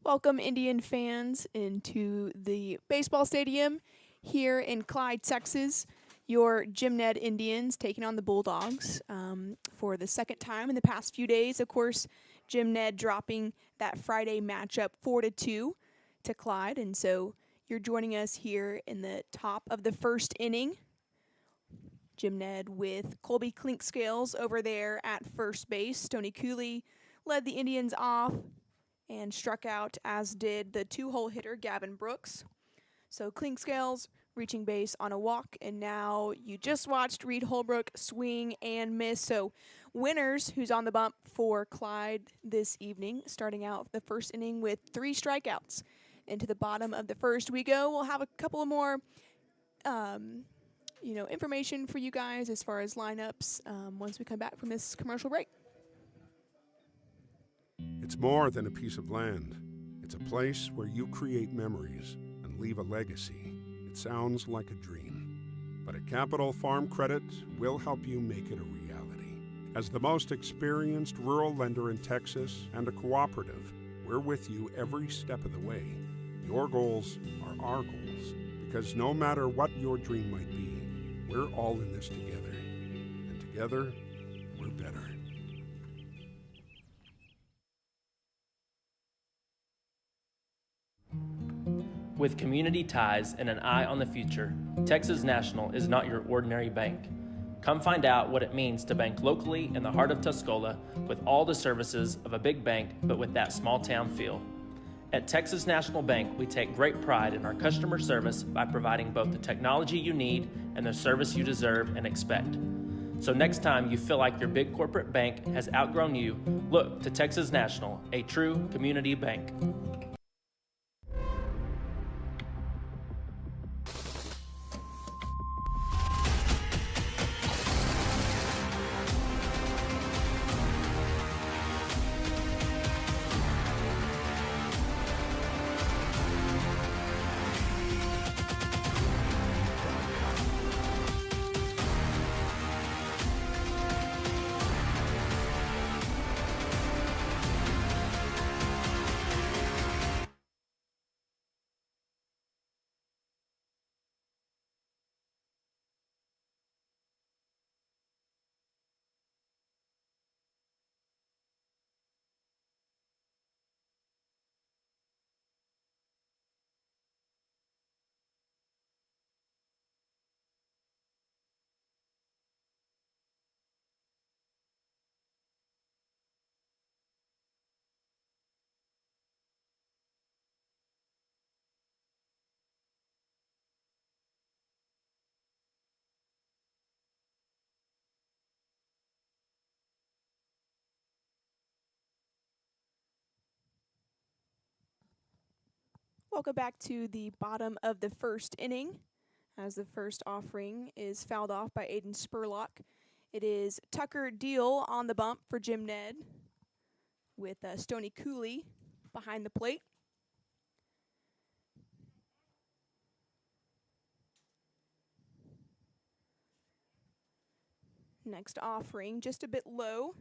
Welcome, Indian fans, into the baseball stadium here in Clyde, Texas. Your Jim Ned Indians taking on the Bulldogs for the second time in the past few days. Of course, Jim Ned dropping that Friday matchup 4-2 to Clyde, and so you're joining us here in the top of the first inning. Jim Ned with Colby Clinkscales over there at first base. Stoney Cooley led the Indians off and struck out, as did the two-hole hitter Gavin Brooks. So Clinkscales reaching base on a walk, and now you just watched Reed Holbrook swing and miss. So winners, who's on the bump for Clyde this evening, starting out the first inning with 3 strikeouts. Into the bottom of the first we go. We'll have a couple of more information for you guys as far as lineups once we come back from this commercial break. It's more than a piece of land. It's a place where you create memories and leave a legacy. It sounds like a dream, but at Capital Farm Credit, we'll help you make it a reality. As the most experienced rural lender in Texas and a cooperative, we're with you every step of the way. Your goals are our goals, because no matter what your dream might be, we're all in this together. And together, we're better. With community ties and an eye on the future, Texas National is not your ordinary bank. Come find out what it means to bank locally in the heart of Tuscola with all the services of a big bank, but with that small town feel. At Texas National Bank, we take great pride in our customer service by providing both the technology you need and the service you deserve and expect. So next time you feel like your big corporate bank has outgrown you, look to Texas National, a true community bank. Welcome back to the bottom of the first inning, as the first offering is fouled off by Aiden Spurlock. It is Tucker Deal on the bump for Jim Ned, with Stoney Cooley behind the plate. Next offering, just a bit low.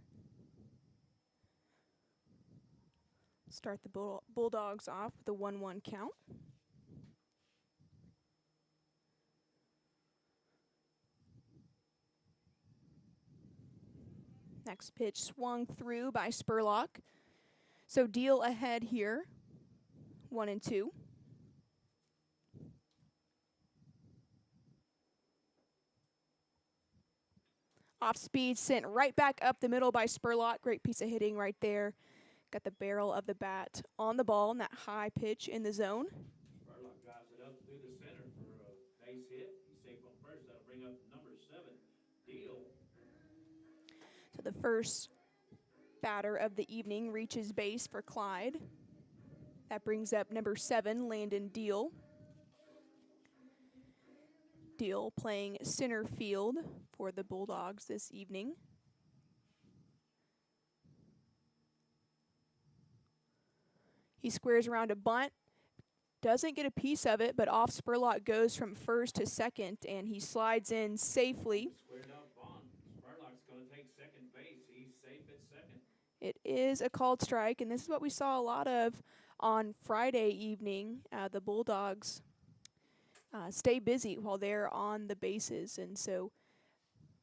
Start the Bulldogs off with a 1-1 count. Next pitch swung through by Spurlock. So Deal ahead here, 1-2. Off speed, sent right back up the middle by Spurlock. Great piece of hitting right there. Got the barrel of the bat on the ball and that high pitch in the zone. Spurlock drives it up through the center for a base hit. He's safe on first. That'll bring up number 7, Deal. So the first batter of the evening reaches base for Clyde. That brings up number 7, Landon Deal. Deal playing center field for the Bulldogs this evening. He squares around a bunt, doesn't get a piece of it, but off Spurlock goes from first to second, and he slides in safely. Squared up on. Spurlock's going to take second base. He's safe at second. It is a called strike, and this is what we saw a lot of on Friday evening, the Bulldogs stay busy while they're on the bases. And so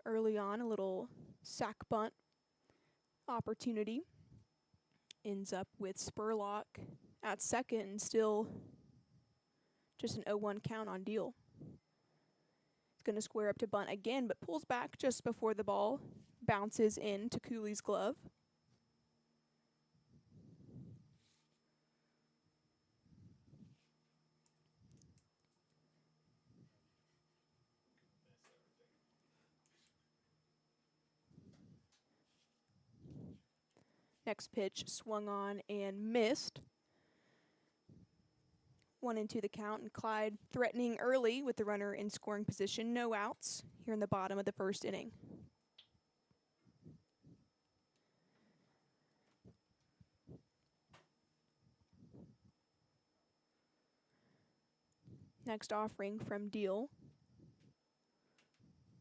early on, a little sack bunt opportunity ends up with Spurlock at second and still just an 0-1 count on Deal. He's going to square up to bunt again, but pulls back just before the ball bounces into Cooley's glove. Next pitch swung on and missed. 1-2 the count, and Clyde threatening early with the runner in scoring position. No outs here in the bottom of the first inning. Next offering from Deal.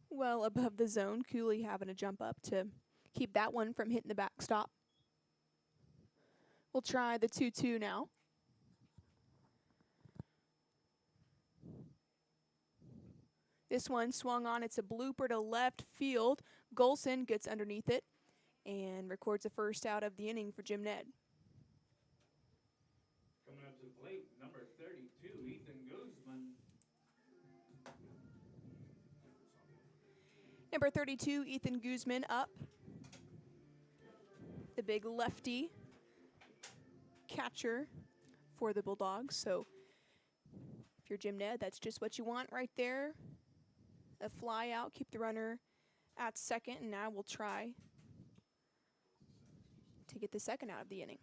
Well above the zone. Cooley having to jump up to keep that one from hitting the backstop. We'll try the 2-2 now. This one swung on. It's a blooper to left field. Golson gets underneath it and records the first out of the inning for Jim Ned. Coming up to the plate, number 32, Ethan Guzman. Number 32, Ethan Guzman up. The big lefty catcher for the Bulldogs. So if you're Jim Ned, that's just what you want right there. A fly out, keep the runner at second, and now we'll try to get the second out of the inning.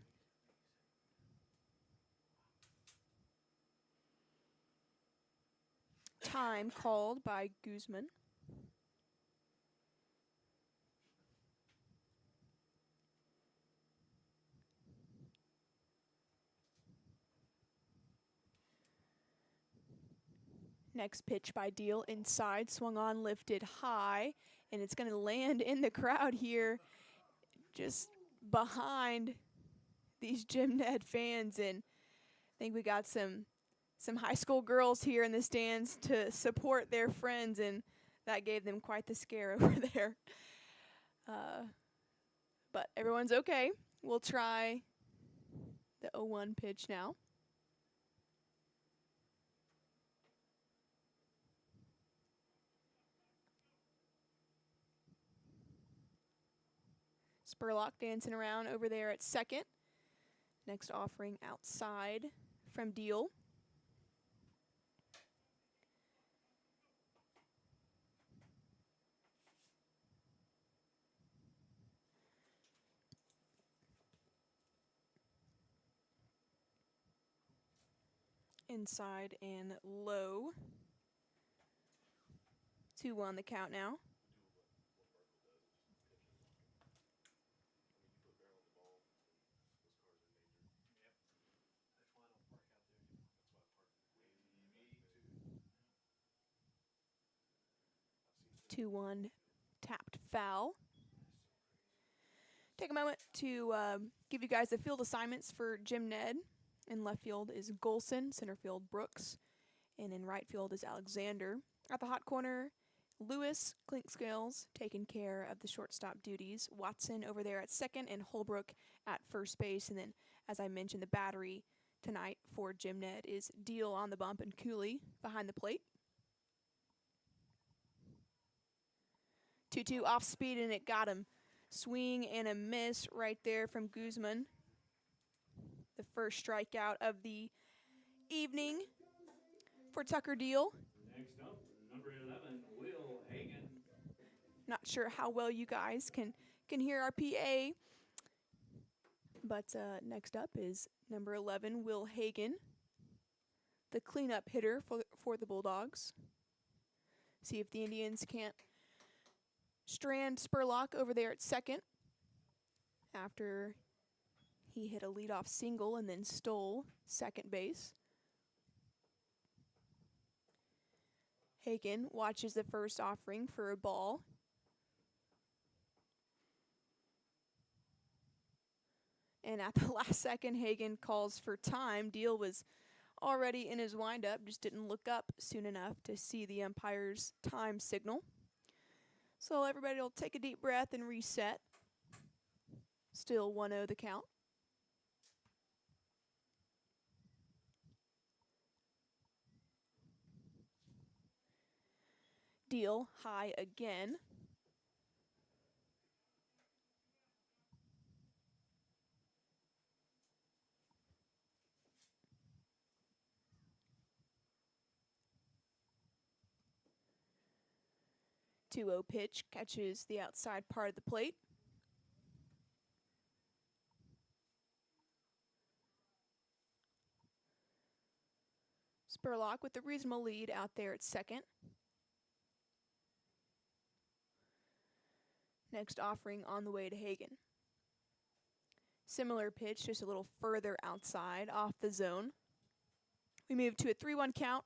Time called by Guzman. Next pitch by Deal inside, swung on, lifted high, and it's going to land in the crowd here, just behind these Jim Ned fans. And I think we got some high school girls here in the stands to support their friends, and that gave them quite the scare over there. But everyone's okay. We'll try the 0-1 pitch now. Spurlock dancing around over there at second. Next offering outside from Deal. Inside and low. 2-1 the count now. Two-one tapped foul. Take a moment to give you guys the field assignments for Jim Ned. In left field is Golson, center field Brooks, and in right field is Alexander. At the hot corner, Lewis Clinkscales taking care of the shortstop duties. Watson over there at second, and Holbrook at first base. And then, as I mentioned, the battery tonight for Jim Ned is Deal on the bump and Cooley behind the plate. 2-2 off speed, and it got him. Swing and a miss right there from Guzman. The first strikeout of the evening for Tucker Deal. Next up, number 11, Will Hagan. Not sure how well you guys can hear our PA, but next up is number 11, Will Hagan, the cleanup hitter for the Bulldogs. See if the Indians can't strand Spurlock over there at second after he hit a leadoff single and then stole second base. Hagan watches the first offering for a ball. And at the last second, Hagen calls for time. Deal was already in his windup, just didn't look up soon enough to see the umpire's time signal. So everybody will take a deep breath and reset. Still 1-0 the count. Deal high again. Two-0 pitch catches the outside part of the plate. Spurlock with a reasonable lead out there at second. Next offering on the way to Hagen. Similar pitch, just a little further outside off the zone. We move to a 3-1 count.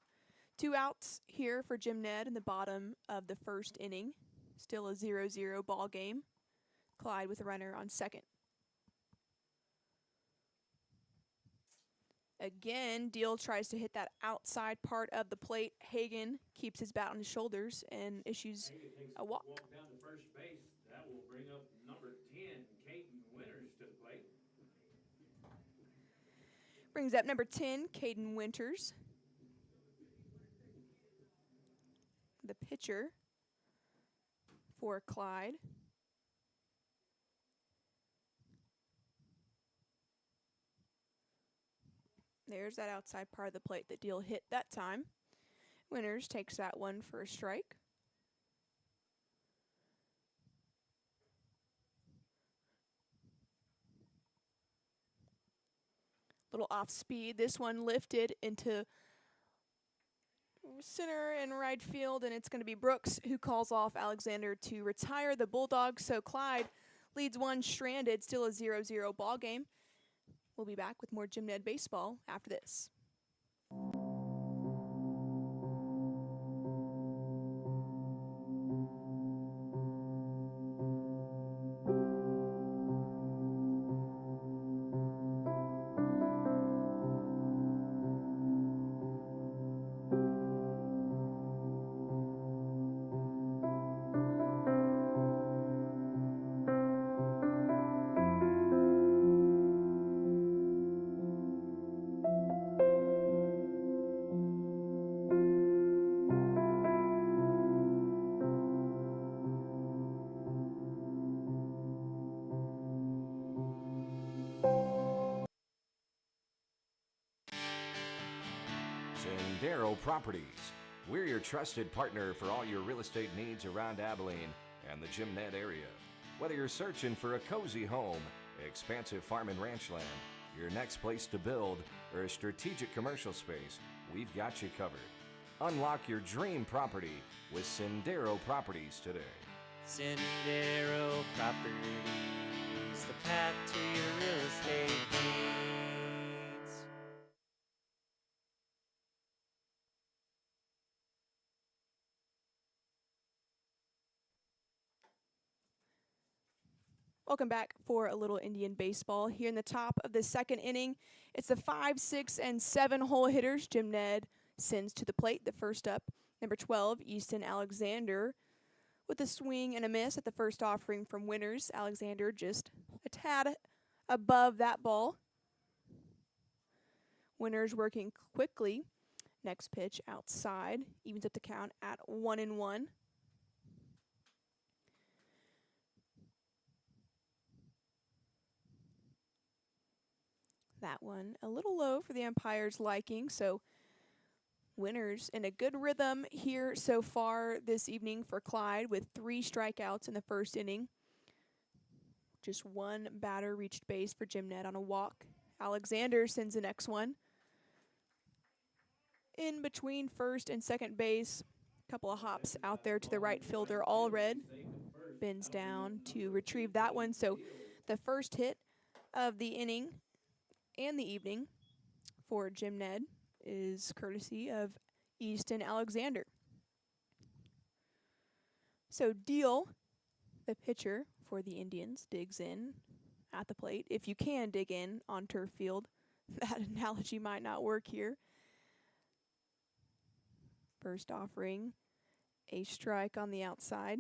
2 outs here for Jim Ned in the bottom of the first inning. Still a 0-0 ball game. Clyde with a runner on second. Again, Deal tries to hit that outside part of the plate. Hagen keeps his bat on his shoulders and issues Hagan takes a walk. down to first base. That will bring up number 10, Caden Winters, to the plate. Brings up number 10, Caden Winters. The pitcher for Clyde. There's that outside part of the plate that Deal hit that time. Winters takes that one for a strike. Little off speed. This one lifted into center and right field, and it's going to be Brooks who calls off Alexander to retire the Bulldogs. So Clyde leads one stranded, still a 0-0 ball game. We'll be back with more Jim Ned baseball after this. Sendero Properties. We're your trusted partner for all your real estate needs around Abilene and the Jim Ned area. Whether you're searching for a cozy home, expansive farm and ranch land, your next place to build, or a strategic commercial space, we've got you covered. Unlock your dream property with Sendero Properties today. Sendero Properties, the path to your real estate needs. Welcome back for a little Indian baseball. Here in the top of the second inning, it's the 5, 6, and 7 hole hitters Jim Ned sends to the plate. The first up, number 12, Easton Alexander, with a swing and a miss at the first offering from Winters. Alexander just a tad above that ball. Winters working quickly. Next pitch outside, evens up the count at 1-1. That one a little low for the umpire's liking, so Winters in a good rhythm here so far this evening for Clyde with 3 strikeouts in the first inning. Just one batter reached base for Jim Ned on a walk. Alexander sends the next one. In between first and second base, a couple of hops out there to the right fielder, Allred bends down to retrieve that one. So the first hit of the inning and the evening for Jim Ned is courtesy of Easton Alexander. So Deal, the pitcher for the Indians, digs in at the plate. If you can dig in on turf field, that analogy might not work here. First offering, a strike on the outside.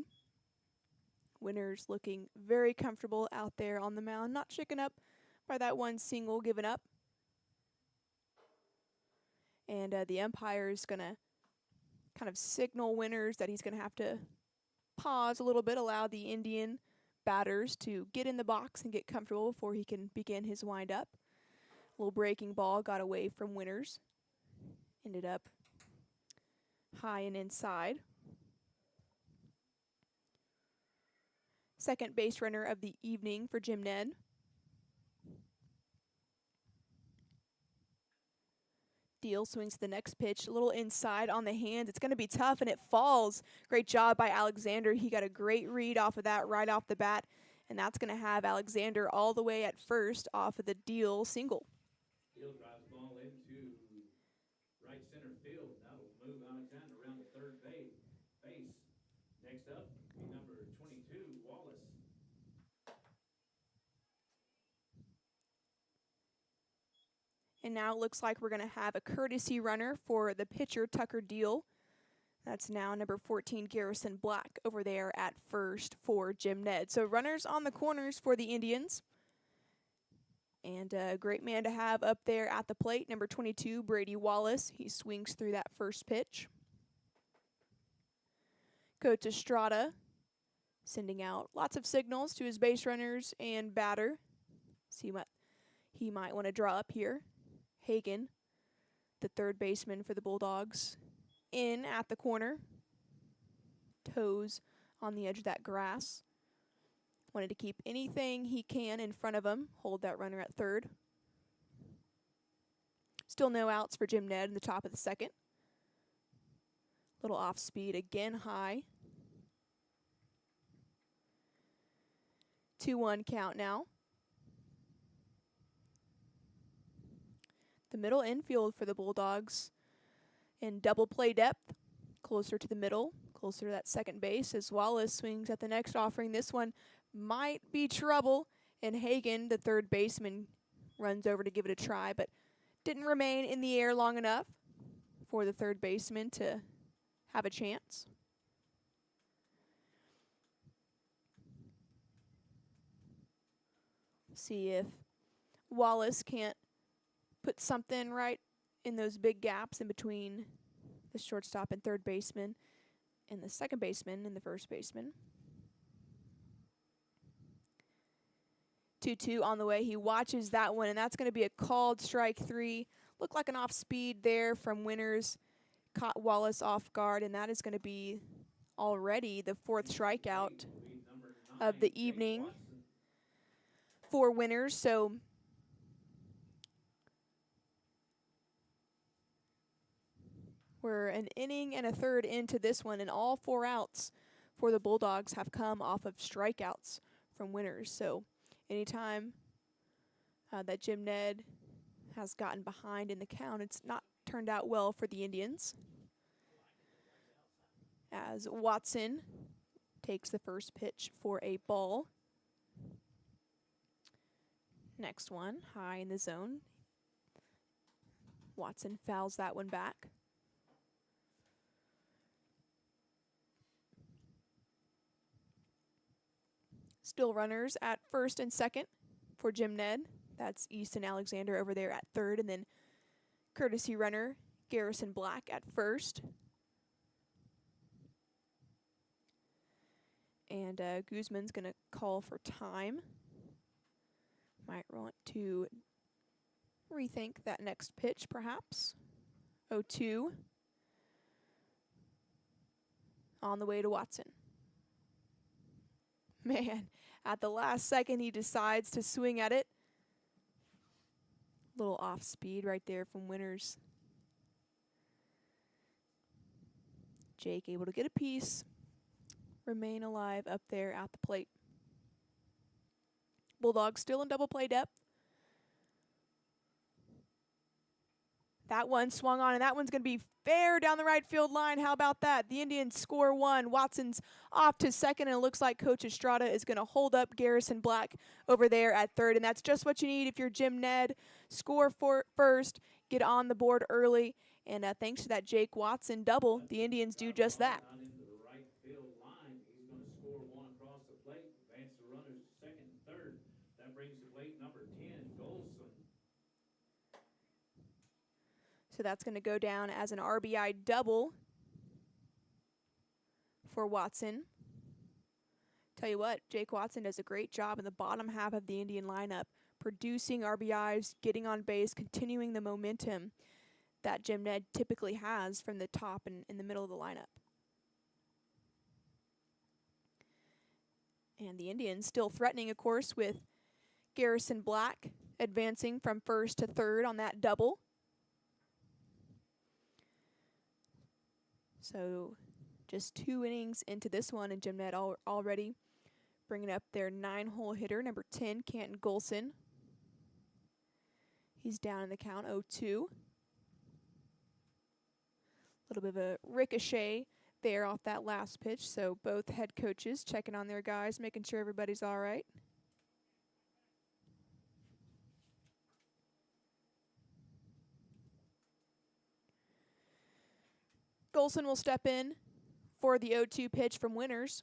Winners looking very comfortable out there on the mound, not shaken up by that one single given up. And the umpire is going to kind of signal Winners that he's going to have to pause a little bit, allow the Indian batters to get in the box and get comfortable before he can begin his windup. Little breaking ball got away from Winners. Ended up high and inside. Second base runner of the evening for Jim Ned. Deal swings to the next pitch, a little inside on the hands. It's going to be tough, and it falls. Great job by Alexander. He got a great read off of that right off the bat, and that's going to have Alexander all the way at first off of the Deal single. Deal drives ball into right center field. That'll move Alexander around the third base. Next up, be number 22, Wallace. And now it looks like we're going to have a courtesy runner for the pitcher, Tucker Deal. That's now number 14, Garrison Black, over there at first for Jim Ned. So runners on the corners for the Indians. And a great man to have up there at the plate, number 22, Brady Wallace. He swings through that first pitch. Coach Estrada sending out lots of signals to his base runners and batter. See what he might want to draw up here. Hagen, the third baseman for the Bulldogs, in at the corner. Toes on the edge of that grass. Wanted to keep anything he can in front of him. Hold that runner at third. Still no outs for Jim Ned in the top of the second. Little off speed, again high. 2-1 count now. The middle infield for the Bulldogs in double play depth, closer to the middle, closer to that second base as Wallace swings at the next offering. This one might be trouble, and Hagen, the third baseman, runs over to give it a try, but didn't remain in the air long enough for the third baseman to have a chance. See if Wallace can't put something right in those big gaps in between the shortstop and third baseman and the second baseman and the first baseman. 2-2 on the way. He watches that one, and that's going to be a called strike three. Looked like an off speed there from Winners. Caught Wallace off guard, and that is going to be already the fourth strikeout of the evening for Winners. So we're an inning and a third into this one, and all 4 outs for the Bulldogs have come off of strikeouts from Winners. So anytime that Jim Ned has gotten behind in the count, it's not turned out well for the Indians. As Watson takes the first pitch for a ball. Next one, high in the zone. Watson fouls that one back. Still runners at first and second for Jim Ned. That's Easton Alexander over there at third, and then courtesy runner Garrison Black at first. And Guzman's going to call for time. Might want to rethink that next pitch, perhaps. 0-2. On the way to Watson. Man, at the last second, he decides to swing at it. Little off speed right there from Winners. Jake able to get a piece. Remain alive up there at the plate. Bulldogs still in double play depth. That one swung on, and that one's going to be fair down the right field line. How about that? The Indians score one. Watson's off to second, and it looks like Coach Estrada is going to hold up Garrison Black over there at third, and that's just what you need if you're Jim Ned. Score for first, get on the board early, and thanks to that Jake Watson double, the Indians do just that. Out into the right field line. He's going to score one across the plate, advance the runners to second and third. That brings the plate number 10, Golson. So that's going to go down as an RBI double for Watson. Tell you what, Jake Watson does a great job in the bottom half of the Indian lineup, producing RBIs, getting on base, continuing the momentum that Jim Ned typically has from the top and in the middle of the lineup. And the Indians still threatening, of course, with Garrison Black advancing from first to third on that double. So just 2 innings into this one, and Jim Ned already bringing up their 9-hole hitter, number 10, Canton Golson. He's down in the count, 0-2. A little bit of a ricochet there off that last pitch, so both head coaches checking on their guys, making sure everybody's all right. Golson will step in for the 0-2 pitch from Winters.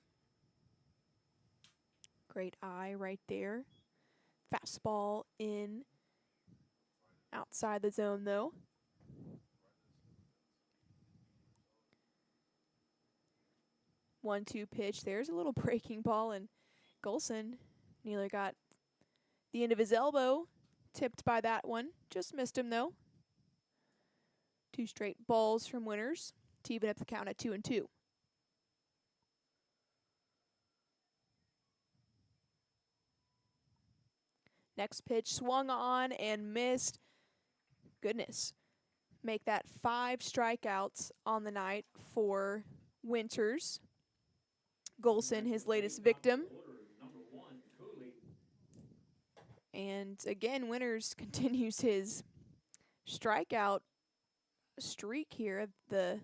Great eye right there. Fastball in outside the zone, though. One-two pitch. There's a little breaking ball, and Golson nearly got the end of his elbow tipped by that one. Just missed him, though. 2 straight balls from Winters to even up the count at 2-2. Next pitch swung on and missed. Goodness. Make that 5 strikeouts on the night for Winters. Golson, his latest victim. And again, Winters continues his strikeout streak here. The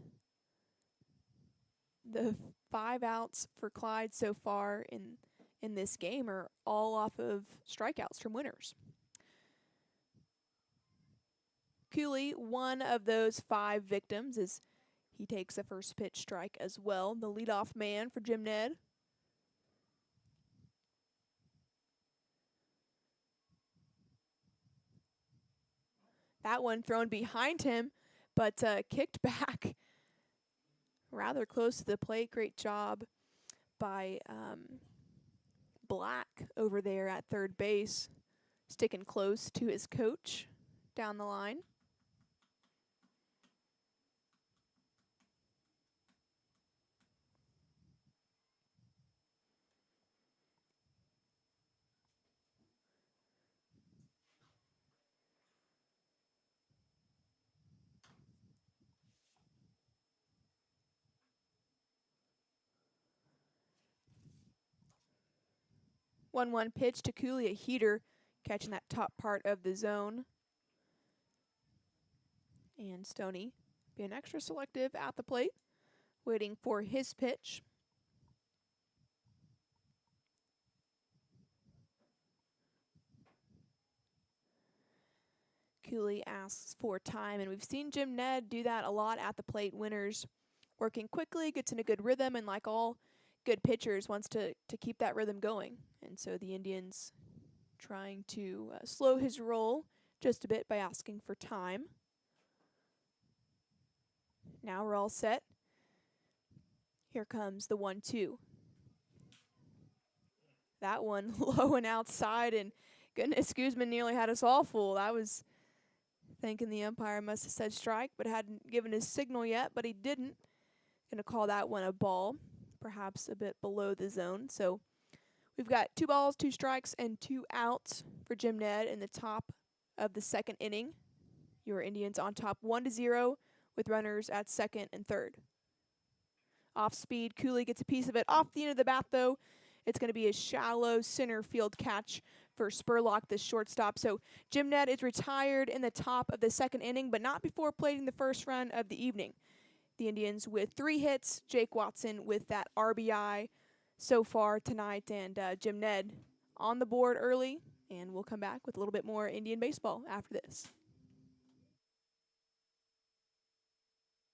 5 outs for Clyde so far in this game are all off of strikeouts from Winters. Cooley, one of those 5 victims, as he takes a first pitch strike as well. The leadoff man for Jim Ned. That one thrown behind him, but kicked back rather close to the plate. Great job by Black over there at third base, sticking close to his coach down the line. One pitch to Cooley, a heater, catching that top part of the zone. And Stoney being extra selective at the plate, waiting for his pitch. Cooley asks for time, and we've seen Jim Ned do that a lot at the plate. Winters working quickly, gets in a good rhythm, and like all good pitchers, wants to keep that rhythm going. And so the Indians trying to slow his roll just a bit by asking for time. Now we're all set. Here comes the 1-2. That one low and outside, and goodness, Guzman nearly had us all fooled. I was thinking the umpire must have said strike, but hadn't given his signal yet, but he didn't. Going to call that one a ball, perhaps a bit below the zone. So we've got 2 balls, 2 strikes, and 2 outs for Jim Ned in the top of the second inning. Your Indians on top 1-0 with runners at second and third. Off speed, Cooley gets a piece of it off the end of the bat, though. It's going to be a shallow center field catch for Spurlock, the shortstop. So Jim Ned is retired in the top of the second inning, but not before plating the first run of the evening. The Indians with 3 hits, Jake Watson with that RBI so far tonight, and Jim Ned on the board early, and we'll come back with a little bit more Indian baseball after this.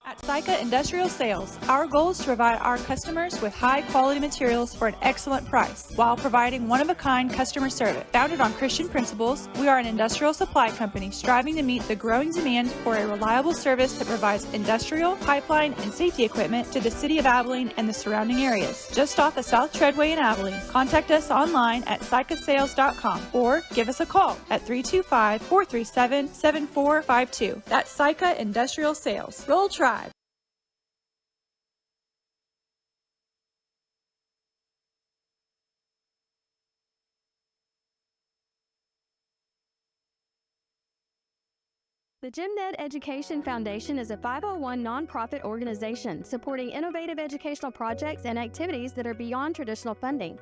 At Syca Industrial Sales, our goal is to provide our customers with high-quality materials for an excellent price while providing one-of-a-kind customer service. Founded on Christian principles, we are an industrial supply company striving to meet the growing demand for a reliable service that provides industrial, pipeline, and safety equipment to the city of Abilene and the surrounding areas. Just off the South Treadway in Abilene, contact us online at sycasales.com or give us a call at 325-437-7452. That's Syca Industrial Sales. Roll Tribe. The Jim Ned Education Foundation is a 501 nonprofit organization supporting innovative educational projects and activities that are beyond traditional funding.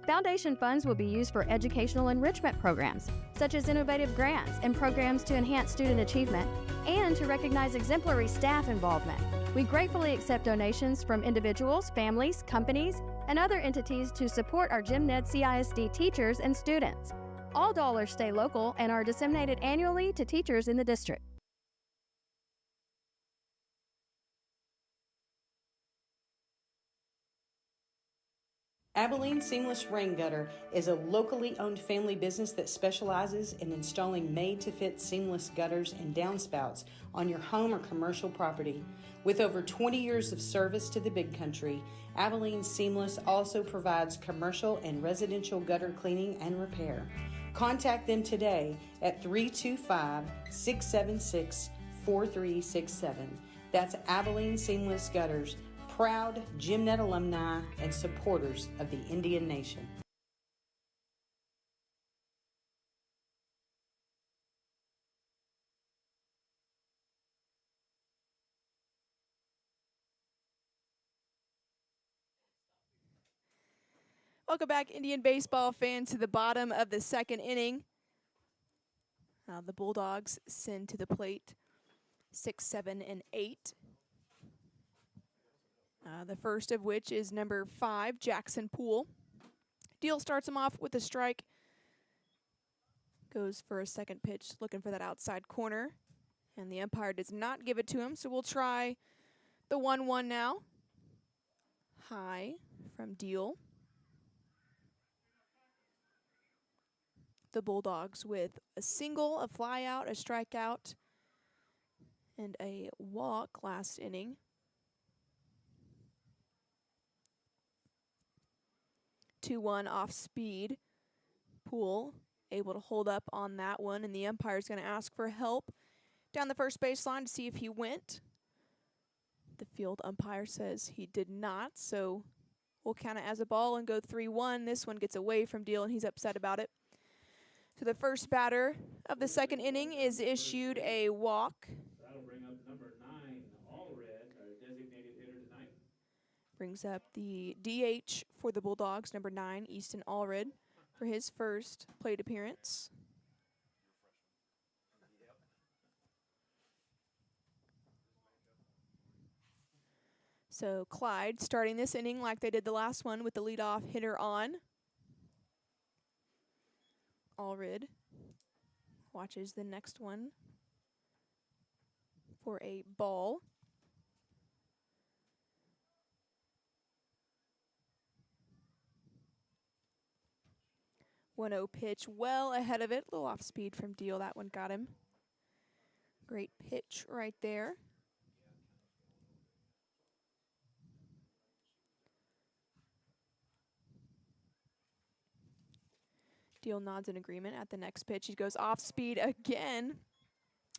Foundation funds will be used for educational enrichment programs, such as innovative grants and programs to enhance student achievement, and to recognize exemplary staff involvement. We gratefully accept donations from individuals, families, companies, and other entities to support our Jim Ned CISD teachers and students. All dollars stay local and are disseminated annually to teachers in the district. Abilene Seamless Rain Gutter is a locally owned family business that specializes in installing made-to-fit seamless gutters and downspouts on your home or commercial property. With over 20 years of service to the Big Country, Abilene Seamless also provides commercial and residential gutter cleaning and repair. Contact them today at 325-676-4367. That's Abilene Seamless Gutters, proud Jim Ned alumni and supporters of the Indian Nation. Welcome back, Indian baseball fans, to the bottom of the second inning. The Bulldogs send to the plate 6, 7, and 8. The first of which is number 5, Jackson Poole. Deal starts him off with a strike. Goes for a second pitch, looking for that outside corner. And the umpire does not give it to him, so we'll try the 1-1 now. High from Deal. The Bulldogs with a single, a fly out, a strikeout, and a walk last inning. Two-one off speed. Poole able to hold up on that one, and the umpire's going to ask for help down the first baseline to see if he went. The field umpire says he did not, so we'll count it as a ball and go 3-1. This one gets away from Deal, and he's upset about it. So the first batter of the second inning is issued a walk. That'll bring up number 9, Allred, our designated hitter tonight. Brings up the DH for the Bulldogs, number 9, Easton Allred, for his first plate appearance. So Clyde starting this inning like they did the last one with the leadoff hitter on. Allred watches the next one for a ball. One-0 pitch well ahead of it. A little off speed from Deal. That one got him. Great pitch right there. Deal nods in agreement at the next pitch. He goes off speed again.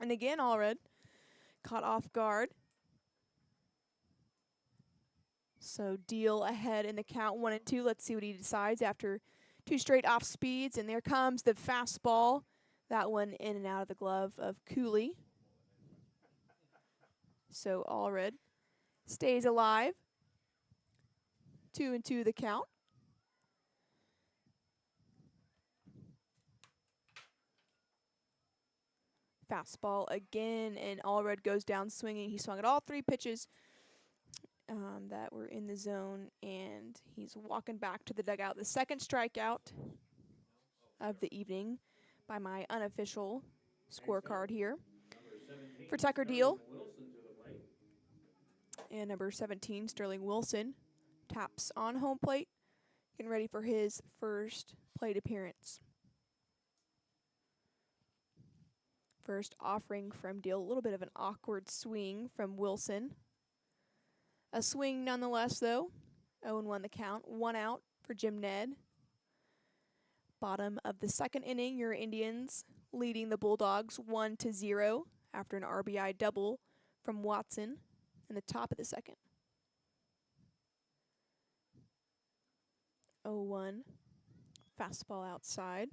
And again, Allred caught off guard. So Deal ahead in the count 1-2. Let's see what he decides after 2 straight off speeds. And there comes the fastball. That one in and out of the glove of Cooley. So Allred stays alive. 2-2 the count. Fastball again, and Allred goes down swinging. He swung at all 3 pitches that were in the zone, and he's walking back to the dugout. The second strikeout of the evening by my unofficial scorecard here for Tucker Deal. And number 17, Sterling Wilson, taps on home plate, getting ready for his first plate appearance. First offering from Deal, a little bit of an awkward swing from Wilson. A swing nonetheless, though. 0-1 the count, 1 out for Jim Ned. Bottom of the second inning, your Indians leading the Bulldogs 1-0 after an RBI double from Watson in the top of the second. 0-1, fastball outside.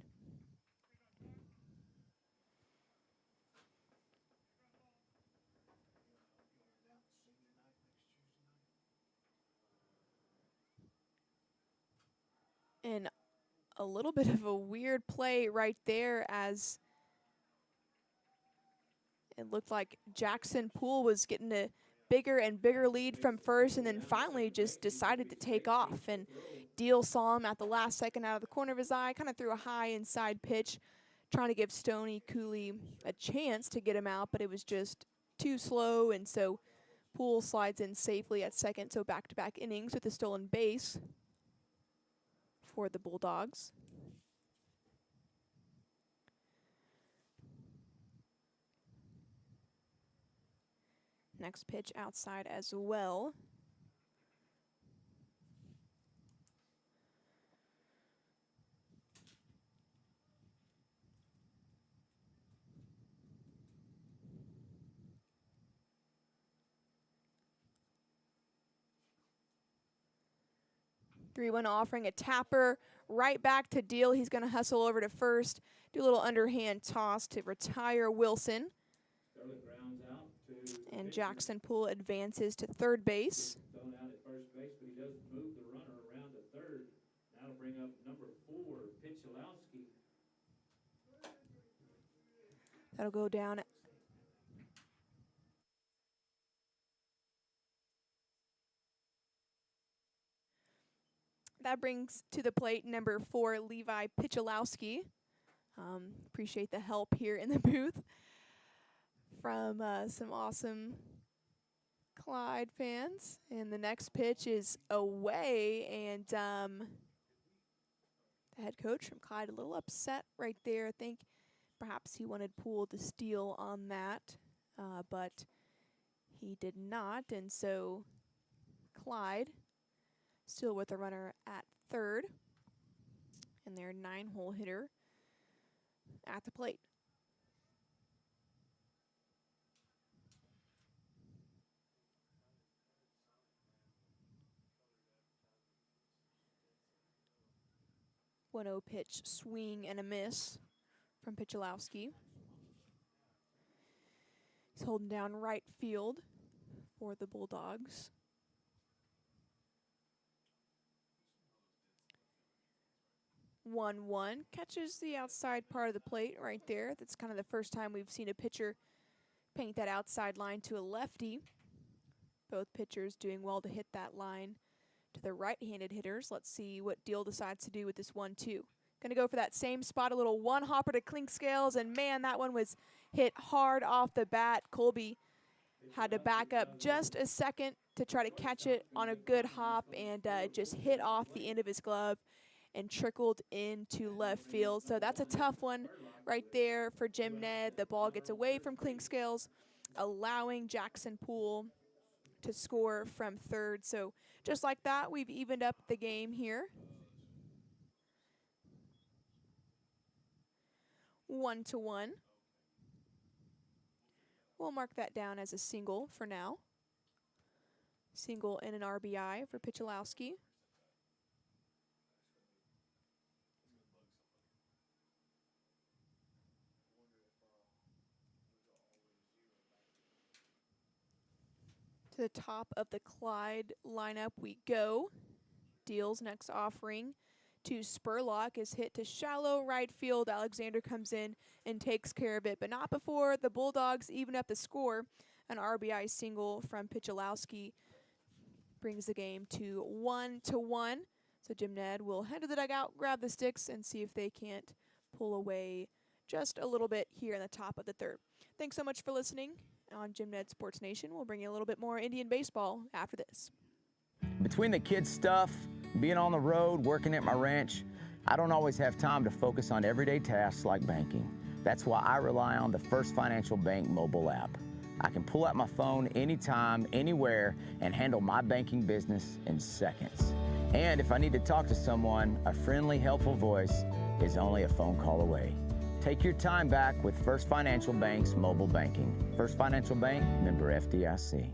And a little bit of a weird play right there, as it looked like Jackson Poole was getting a bigger and bigger lead from first, and then finally just decided to take off. And Deal saw him at the last second out of the corner of his eye, kind of threw a high inside pitch, trying to give Stoney Cooley a chance to get him out, but it was just too slow, and so Poole slides in safely at second, so back-to-back innings with a stolen base for the Bulldogs. Next pitch outside as well. Three-one offering, a tapper right back to Deal. He's going to hustle over to first, do a little underhand toss to retire Wilson. And Jackson Poole advances to third base. Thrown out at first base, but he doesn't move the runner around to third. That'll bring up number 4, Picholowski. That'll go down. That brings to the plate number 4, Levi Picholowski. Appreciate the help here in the booth from some awesome Clyde fans. And the next pitch is away, and the head coach from Clyde a little upset right there. I think perhaps he wanted Poole to steal on that, but he did not, and so Clyde still with a runner at third, and their 9-hole hitter at the plate. One 0 pitch, swing and a miss from Picholowski. He's holding down right field for the Bulldogs. One catches the outside part of the plate right there. That's kind of the first time we've seen a pitcher paint that outside line to a lefty. Both pitchers doing well to hit that line to the right-handed hitters. Let's see what Deal decides to do with this 1-2. Gonna go for that same spot, a little one hopper to clink scales, and man, that one was hit hard off the bat. Colby had to back up just a second to try to catch it on a good hop, and just hit off the end of his glove and trickled into left field. So that's a tough one right there for Jim Ned. The ball gets away from clink scales, allowing Jackson Poole to score from third. So just like that, we've evened up the game here. 1-1. We'll mark that down as a single for now. Single and an RBI for Picholowski. To the top of the Clyde lineup we go. Deal's next offering, to Spurlock is hit to shallow right field. Alexander comes in and takes care of it, but not before the Bulldogs even up the score. An RBI single from Picholowski brings the game to 1-1. So Jim Ned will head to the dugout, grab the sticks, and see if they can't pull away just a little bit here in the top of the third. Thanks so much for listening on Jim Ned Sports Nation. We'll bring you a little bit more Indian baseball after this. Between the kids' stuff, being on the road, working at my ranch, I don't always have time to focus on everyday tasks like banking. That's why I rely on the First Financial Bank mobile app. I can pull out my phone anytime, anywhere, and handle my banking business in seconds. And if I need to talk to someone, a friendly, helpful voice is only a phone call away. Take your time back with First Financial Bank's mobile banking. First Financial Bank, member FDIC.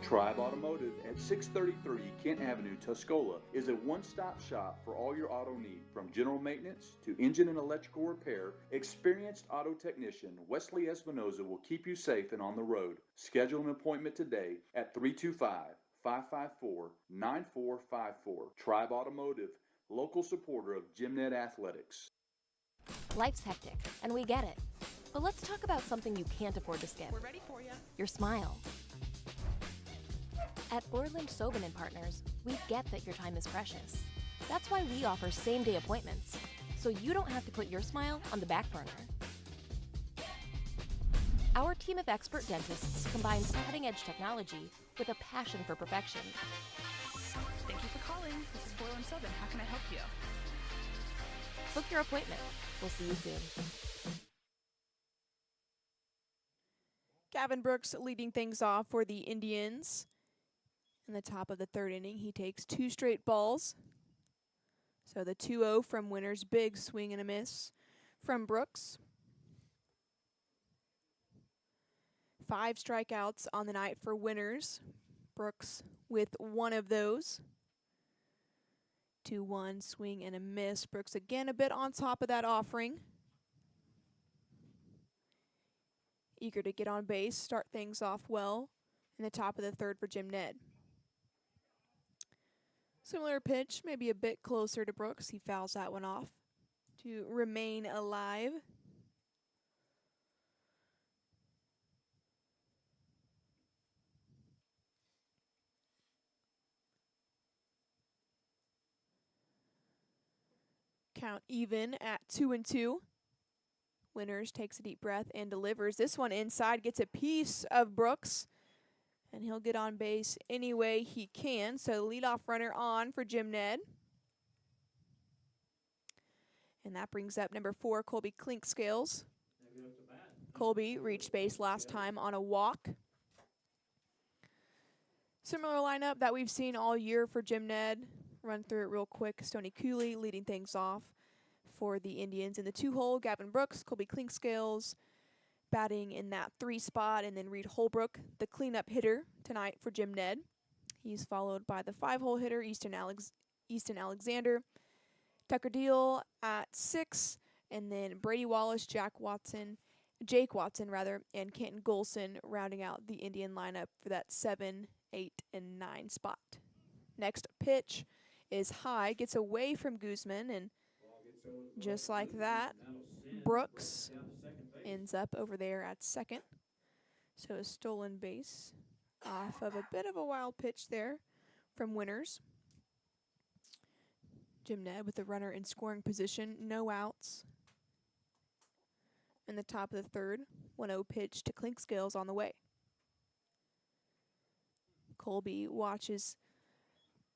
Tribe Automotive at 633 Kent Avenue, Tuscola is a one-stop shop for all your auto needs. From general maintenance to engine and electrical repair, experienced auto technician Wesley Espinoza will keep you safe and on the road. Schedule an appointment today at 325-554-9454. Tribe Automotive, local supporter of GymNet Athletics. Life's hectic, and we get it. But let's talk about something you can't afford to skip. We're ready for you. Your smile. At Orland Sobin & Partners, we get that your time is precious. That's why we offer same-day appointments, so you don't have to put your smile on the back burner. Our team of expert dentists combines cutting-edge technology with a passion for perfection. Thank you for calling. This is Orland Sobin. How can I help you? Book your appointment. We'll see you soon. Gavin Brooks leading things off for the Indians. In the top of the third inning, he takes 2 straight balls. So the 2-0 from Winters, big swing and a miss from Brooks. 5 strikeouts on the night for Winters. Brooks with 1 of those. 2-1 swing and a miss. Brooks again a bit on top of that offering. Eager to get on base, start things off well in the top of the third for Jim Ned. Similar pitch, maybe a bit closer to Brooks. He fouls that one off to remain alive. Count even at 2-2. Winters takes a deep breath and delivers. This one inside, gets a piece of Brooks. And he'll get on base any way he can. So leadoff runner on for Jim Ned. And that brings up number 4, Colby Clinkscales. Colby reached base last time on a walk. Similar lineup that we've seen all year for Jim Ned. Run through it real quick. Stoney Cooley leading things off for the Indians. In the 2-hole, Gavin Brooks, Colby Clinkscales batting in that 3 spot, and then Reed Holbrook, the cleanup hitter tonight for Jim Ned. He's followed by the 5-hole hitter, Easton Alexander, Tucker Deal at 6, and then Brady Wallace, Jake Watson, and Kenton Golson rounding out the Indian lineup for that 7, 8, and 9 spot. Next pitch is high, gets away from Guzman, and just like that, Brooks ends up over there at second. So a stolen base off of a bit of a wild pitch there from Winters. Jim Ned with the runner in scoring position, no outs. In the top of the third, 1-0 pitch to Clinkscales on the way. Colby watches.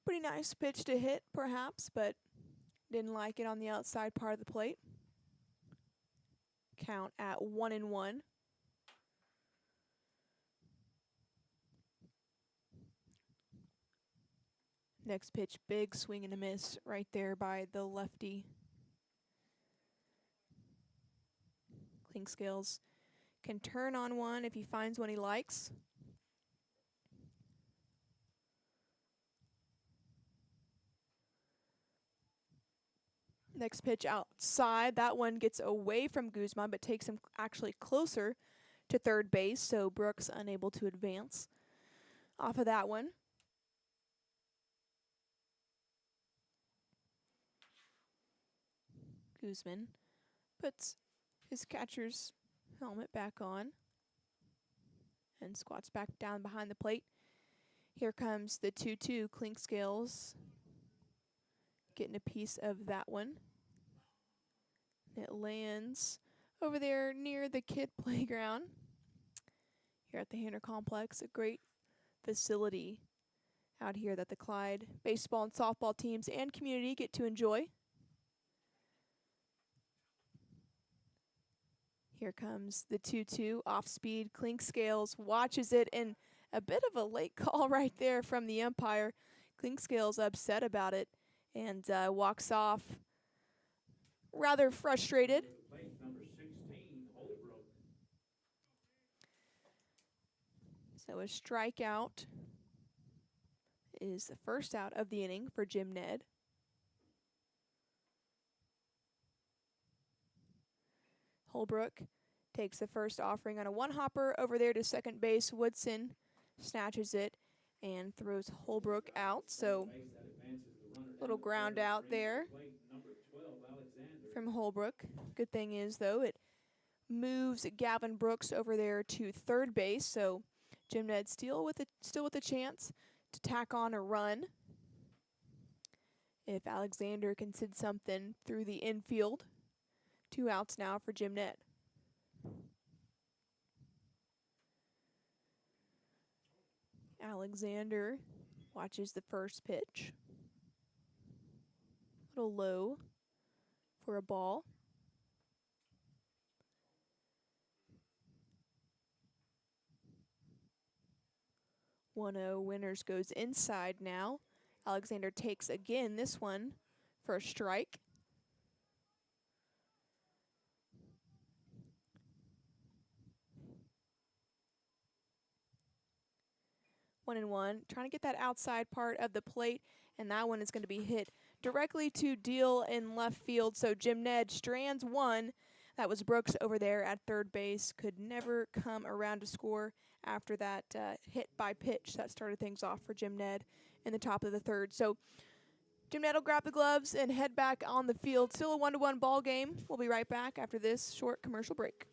Pretty nice pitch to hit, perhaps, but didn't like it on the outside part of the plate. Count at 1-1. Next pitch, big swing and a miss right there by the lefty. Clinkscales can turn on one if he finds one he likes. Next pitch outside. That one gets away from Guzman, but takes him actually closer to third base, so Brooks unable to advance off of that one. Guzman puts his catcher's helmet back on and squats back down behind the plate. Here comes the 2-2. Clinkscales getting a piece of that one. It lands over there near the kid playground here at the Hanner Complex, a great facility out here that the Clyde baseball and softball teams and community get to enjoy. Here comes the 2-2 off speed. Clinkscales watches it, and a bit of a late call right there from the umpire. Clinkscales upset about it and walks off rather frustrated. Number 16, Holbrook. So a strikeout is the first out of the inning for Jim Ned. Holbrook takes the first offering on a one-hopper over there to second base. Woodson snatches it and throws Holbrook out. So little ground out there from Holbrook. Good thing is, though, it moves Gavin Brooks over there to third base. So Jim Ned still with a chance to tack on a run if Alexander can send something through the infield. 2 outs now for Jim Ned. Alexander watches the first pitch. A little low for a ball. 1-0 Winners goes inside now. Alexander takes again this one for a strike. 1-1, trying to get that outside part of the plate, and that one is going to be hit directly to Deal in left field. So Jim Ned strands one. That was Brooks over there at third base. Could never come around to score after that hit by pitch that started things off for Jim Ned in the top of the third. So Jim Ned will grab the gloves and head back on the field. Still a 1-1 ball game. We'll be right back after this short commercial break.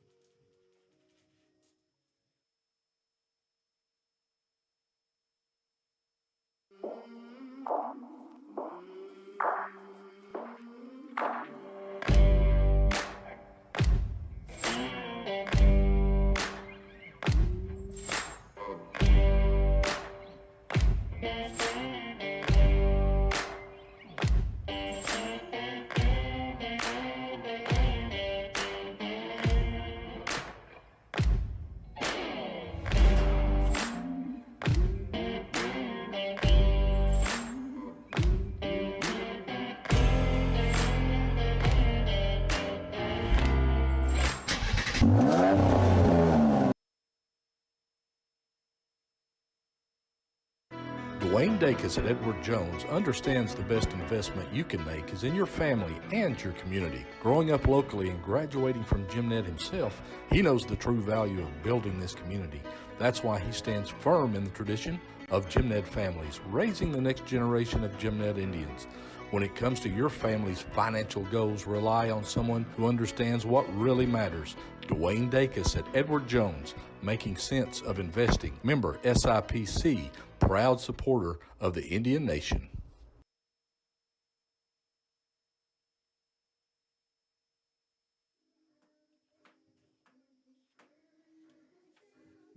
Dwayne Dacus at Edward Jones understands the best investment you can make is in your family and your community. Growing up locally and graduating from Jim Ned himself, he knows the true value of building this community. That's why he stands firm in the tradition of Jim Ned families, raising the next generation of Jim Ned Indians. When it comes to your family's financial goals, rely on someone who understands what really matters. Dwayne Dacus at Edward Jones, making sense of investing. Member SIPC, proud supporter of the Indian Nation.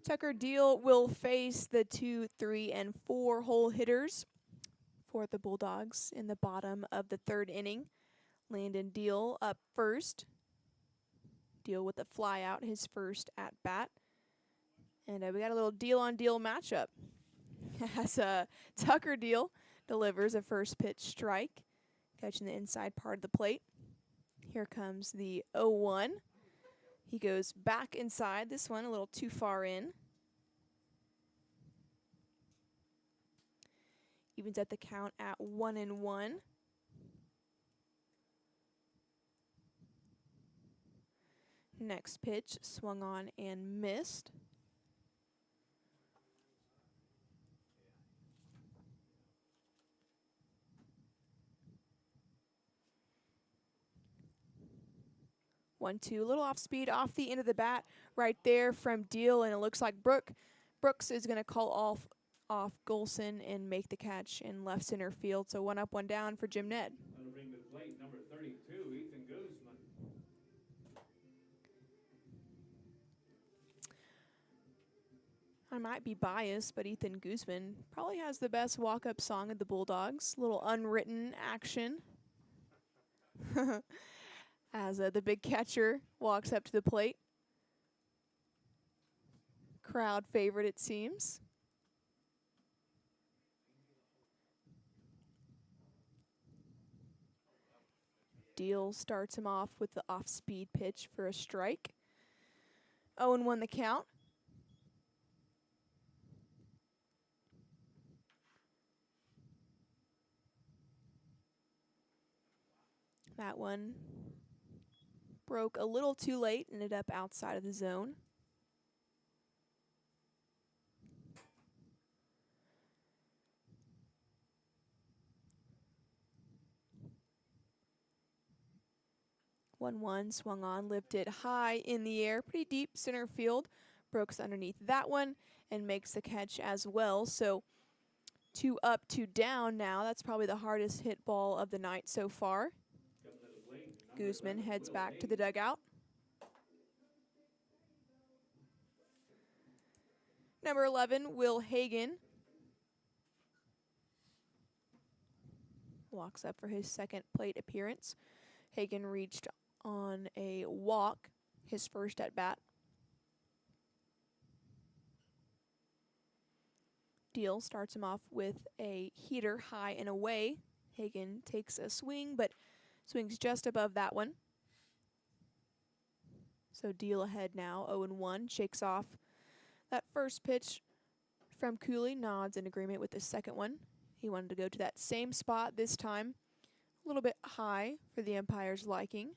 Tucker Deal will face the 2, 3, and 4 hole hitters for the Bulldogs in the bottom of the third inning. Landon Deal up first. Deal with a fly out, his first at bat. And we got a little deal-on-deal matchup. As Tucker Deal delivers a first pitch strike, catching the inside part of the plate. Here comes the 0-1. He goes back inside. This one a little too far in. Evens at the count at 1-1. Next pitch swung on and missed. One, two, a little off speed, off the end of the bat right there from Deal, and it looks like Brooks is going to call off Golson and make the catch in left center field. So 1 up, 1 down for Jim Ned. That'll bring to the plate number 32, Ethan Guzman. I might be biased, but Ethan Guzman probably has the best walk-up song of the Bulldogs. Little unwritten action. As the big catcher walks up to the plate. Crowd favorite, it seems. Deal starts him off with the off-speed pitch for a strike. 0-1 the count. That one broke a little too late, ended up outside of the zone. One swung on, lifted high in the air, pretty deep center field. Brooks underneath that one and makes the catch as well. So 2 up, 2 down now. That's probably the hardest hit ball of the night so far. Guzman heads back to the dugout. Number 11, Will Hagan. Walks up for his second plate appearance. Hagan reached on a walk, his first at bat. Deal starts him off with a heater high and away. Hagan takes a swing, but swings just above that one. So Deal ahead now, 0-1, shakes off that first pitch from Cooley, nods in agreement with the second one. He wanted to go to that same spot this time. A little bit high for the umpire's liking.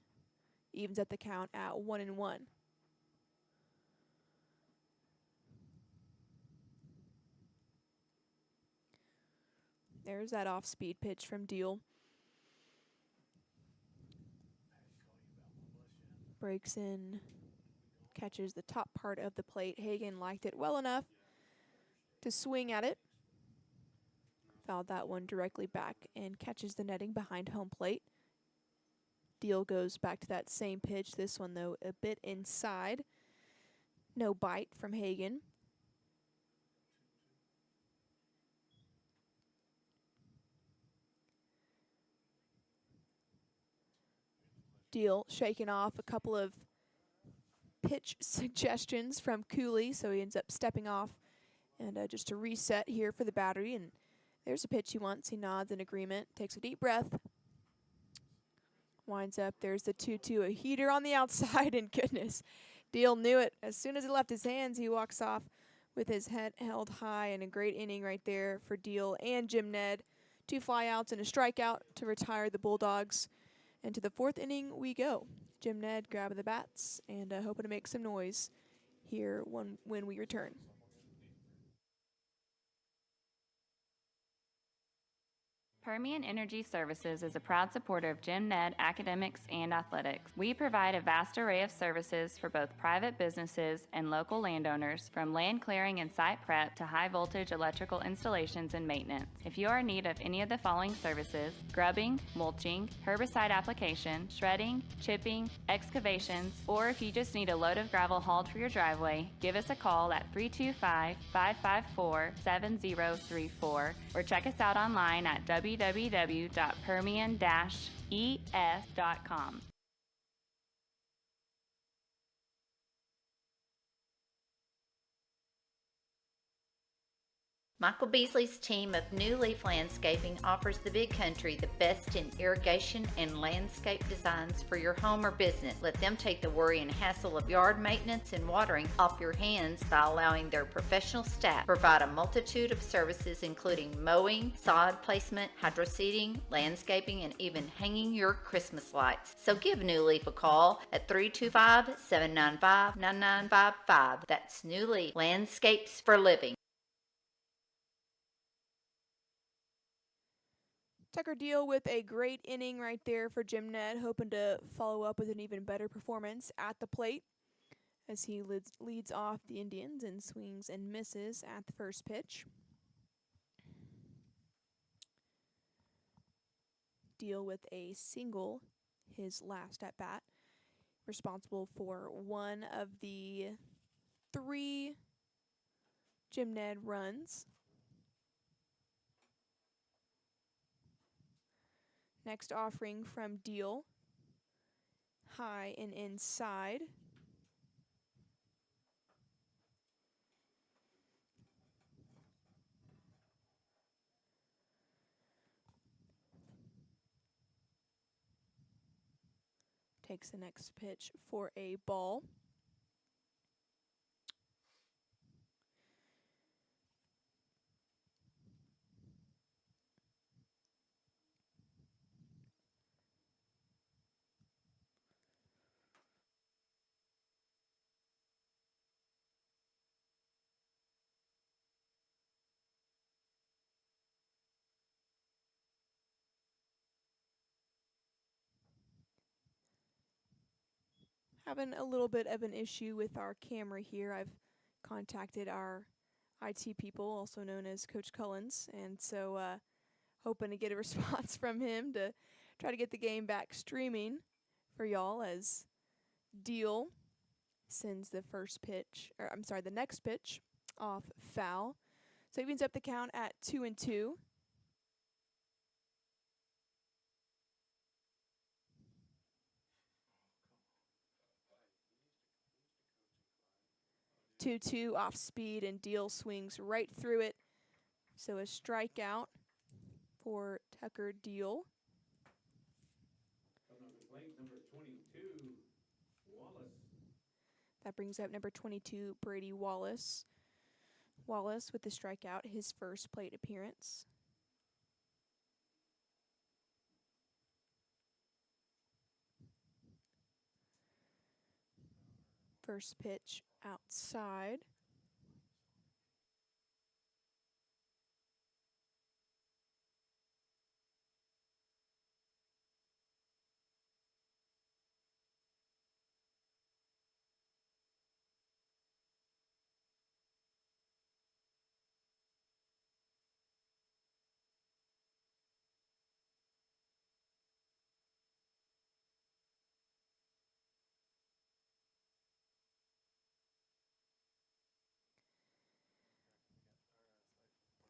Evens at the count at 1-1. There's that off-speed pitch from Deal. Breaks in, catches the top part of the plate. Hagan liked it well enough to swing at it. Fouled that one directly back and catches the netting behind home plate. Deal goes back to that same pitch. This one, though, a bit inside. No bite from Hagan. Deal shaking off a couple of pitch suggestions from Cooley, so he ends up stepping off and just to reset here for the battery. And there's a pitch he wants. He nods in agreement, takes a deep breath, winds up. There's the 2-2, a heater on the outside, and goodness, Deal knew it. As soon as it left his hands, he walks off with his head held high, and a great inning right there for Deal and Jim Ned. 2 flyouts and a strikeout to retire the Bulldogs. And to the 4th inning we go. Jim Ned grabbing the bats and hoping to make some noise here when we return. Permian Energy Services is a proud supporter of Jim Ned Academics and Athletics. We provide a vast array of services for both private businesses and local landowners, from land clearing and site prep to high voltage electrical installations and maintenance. If you are in need of any of the following services: grubbing, mulching, herbicide application, shredding, chipping, excavations, or if you just need a load of gravel hauled for your driveway, give us a call at 325-554-7034 or check us out online at www.permian-es.com. Michael Beasley's team of New Leaf Landscaping offers the Big Country the best in irrigation and landscape designs for your home or business. Let them take the worry and hassle of yard maintenance and watering off your hands by allowing their professional staff provide a multitude of services including mowing, sod placement, hydroseeding, landscaping, and even hanging your Christmas lights. So give New Leaf a call at 325-795-9955. That's New Leaf Landscapes for Living. Tucker Deal with a great inning right there for Jim Ned, hoping to follow up with an even better performance at the plate as he leads off the Indians and swings and misses at the first pitch. Deal with a single his last at bat, responsible for one of the 3 Jim Ned runs. Next offering from Deal, high and inside. Takes the next pitch for a ball. Having a little bit of an issue with our camera here. I've contacted our IT people, also known as Coach Cullens, and so hoping to get a response from him to try to get the game back streaming for y'all as Deal sends the the next pitch off foul. So he evens up the count at 2-2. Two off speed, and Deal swings right through it. So a strikeout for Tucker Deal. Coming up to the plate, number 22, Wallace. That brings up number 22, Brady Wallace. Wallace with the strikeout, his first plate appearance. First pitch outside.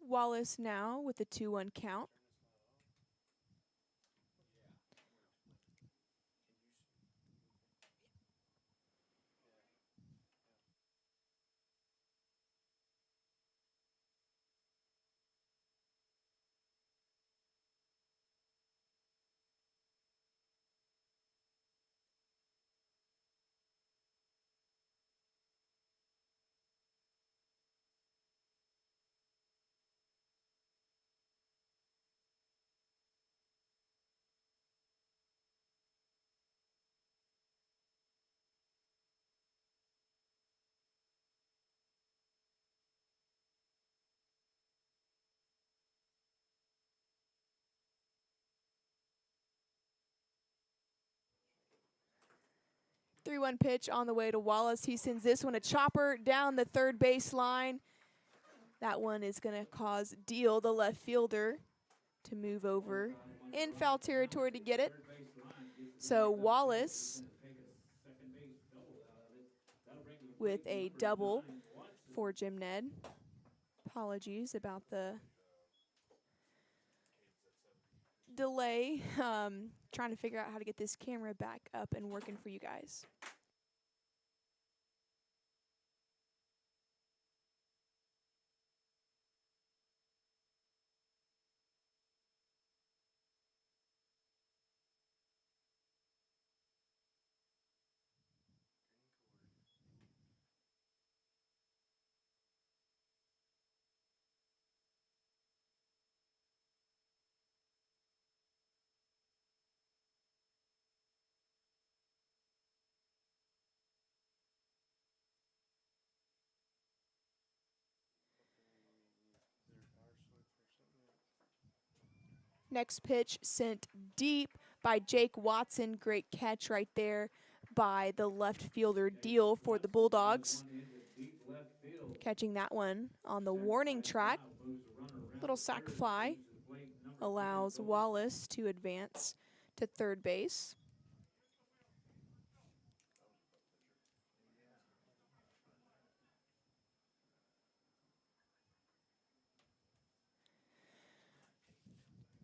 Wallace now with the 2-1 count. The 3-1 pitch on the way to Wallace. He sends this one a chopper down the third base line. That one is going to cause Deal, the left fielder, to move over in foul territory to get it. So Wallace with a double for Jim Ned. Apologies about the delay. Trying to figure out how to get this camera back up and working for you guys. Next pitch sent deep by Jake Watson. Great catch right there by the left fielder Deal for the Bulldogs. Catching that one on the warning track. Little sac fly allows Wallace to advance to third base.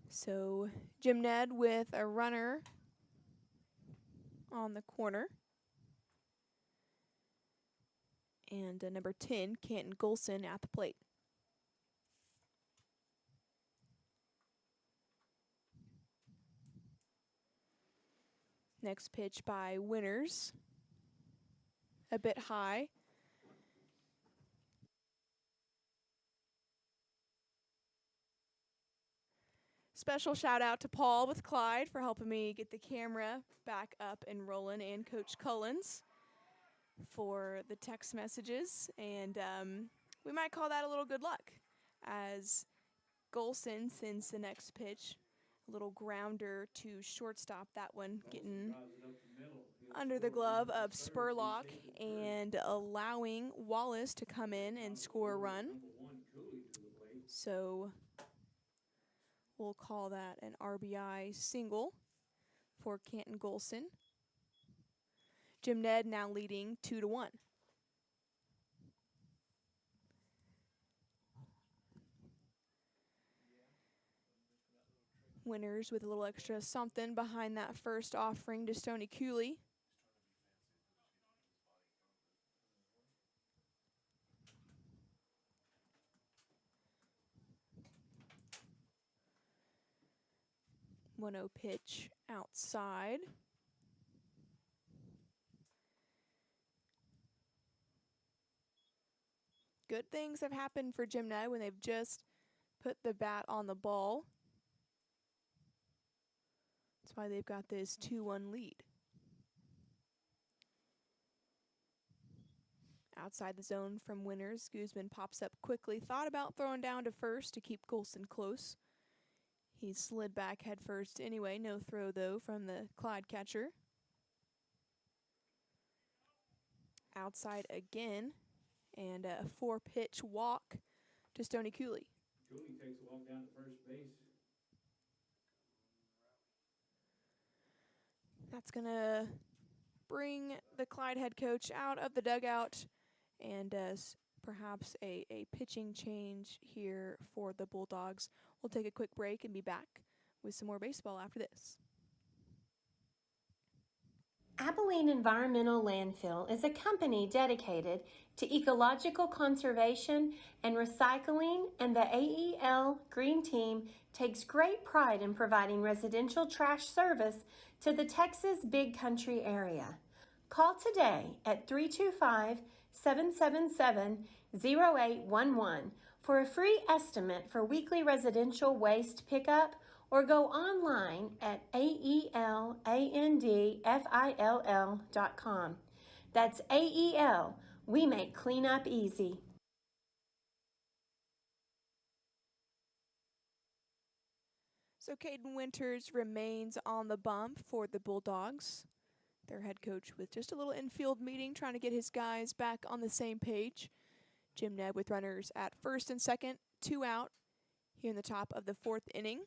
So Jim Ned with a runner on the corner. And number 10, Canton Golson at the plate. Next pitch by Winners. A bit high. Special shout out to Paul with Clyde for helping me get the camera back up and rolling, and Coach Cullens for the text messages. And we might call that a little good luck as Golson sends the next pitch. A little grounder to shortstop, that one getting under the glove of Spurlock and allowing Wallace to come in and score a run. So we'll call that an RBI single for Canton Golson. Jim Ned now leading 2-1. Winners with a little extra something behind that first offering to Stoney Cooley. One-0 pitch outside. Good things have happened for Jim Ned when they've just put the bat on the ball. That's why they've got this 2-1 lead. Outside the zone from Winners, Guzman pops up quickly. Thought about throwing down to first to keep Golson close. He slid back head first anyway. No throw, though, from the Clyde catcher. Outside again. And a 4-pitch walk to Stoney Cooley. Cooley takes a walk down to first base. That's going to bring the Clyde head coach out of the dugout, and perhaps a pitching change here for the Bulldogs. We'll take a quick break and be back with some more baseball after this. Abilene Environmental Landfill is a company dedicated to ecological conservation and recycling, and the AEL Green Team takes great pride in providing residential trash service to the Texas Big Country area. Call today at 325-777-0811 for a free estimate for weekly residential waste pickup, or go online at aelandfill.com. That's AEL. We make cleanup easy. So Caden Winters remains on the bump for the Bulldogs. Their head coach with just a little infield meeting, trying to get his guys back on the same page. Jim Ned with runners at first and second, 2 out here in the top of the 4th inning.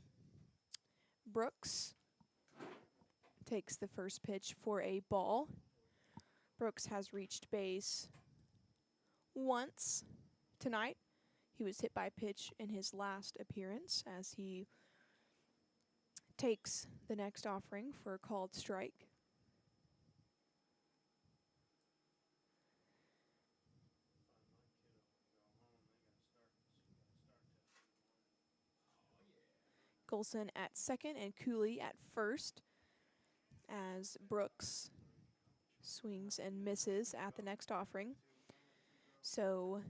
Brooks takes the first pitch for a ball. Brooks has reached base once tonight. He was hit by a pitch in his last appearance as he takes the next offering for a called strike. Golson at second and Cooley at first as Brooks swings and misses at the next offering. So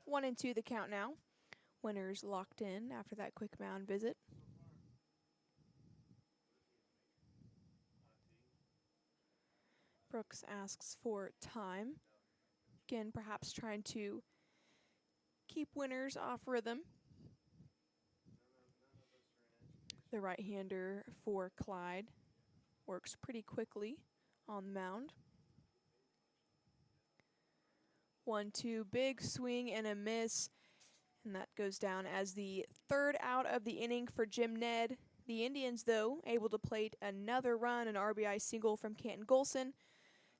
1-2 the count now. Winners locked in after that quick mound visit. Brooks asks for time. Again, perhaps trying to keep Winners off rhythm. The right-hander for Clyde works pretty quickly on the mound. 1-2, big swing and a miss, and that goes down as the third out of the inning for Jim Ned. The Indians, though, able to plate another run, an RBI single from Canton Golson,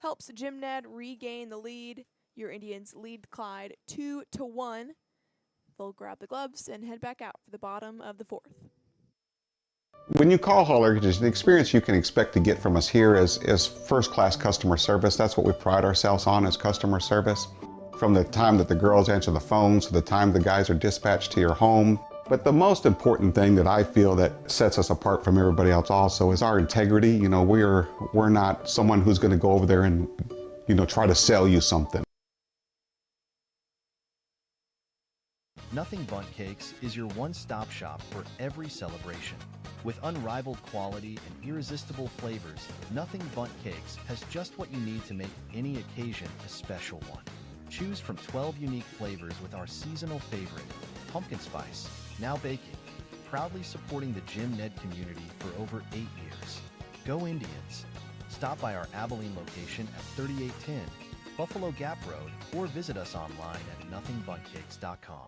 helps Jim Ned regain the lead. Your Indians lead Clyde 2-1. They'll grab the gloves and head back out for the bottom of the fourth. When you call Hall Air, the experience you can expect to get from us here is first-class customer service. That's what we pride ourselves on, is customer service. From the time that the girls answer the phones to the time the guys are dispatched to your home. But the most important thing that I feel that sets us apart from everybody else also is our integrity. You know, we're not someone who's going to go over there and, you know, try to sell you something. Nothing Bundt Cakes is your one-stop shop for every celebration. With unrivaled quality and irresistible flavors, Nothing Bundt Cakes has just what you need to make any occasion a special one. Choose from 12 unique flavors with our seasonal favorite, pumpkin spice, now baking, proudly supporting the Jim Ned community for over 8 years. Go Indians! Stop by our Abilene location at 3810 Buffalo Gap Road or visit us online at nothingbuntcakes.com.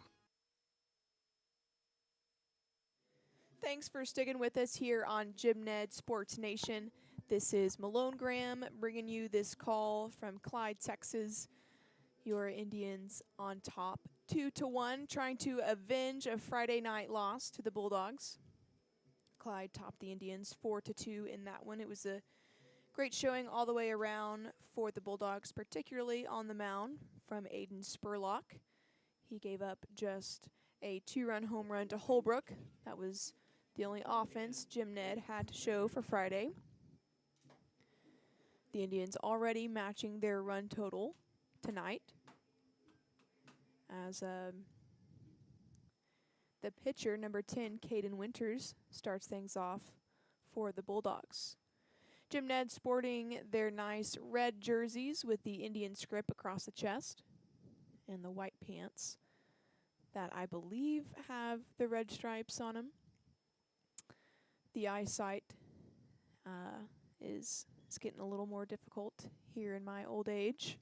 Thanks for sticking with us here on Jim Ned Sports Nation. This is Malone Graham bringing you this call from Clyde, Texas. Your Indians on top 2-1, trying to avenge a Friday night loss to the Bulldogs. Clyde topped the Indians 4-2 in that one. It was a great showing all the way around for the Bulldogs, particularly on the mound from Aiden Spurlock. He gave up just a 2-run home run to Holbrook. That was the only offense Jim Ned had to show for Friday. The Indians already matching their run total tonight, as the pitcher, number 10, Caden Winters, starts things off for the Bulldogs. Jim Ned sporting their nice red jerseys with the Indian script across the chest and the white pants that I believe have the red stripes on them. The eyesight is getting a little more difficult here in my old age.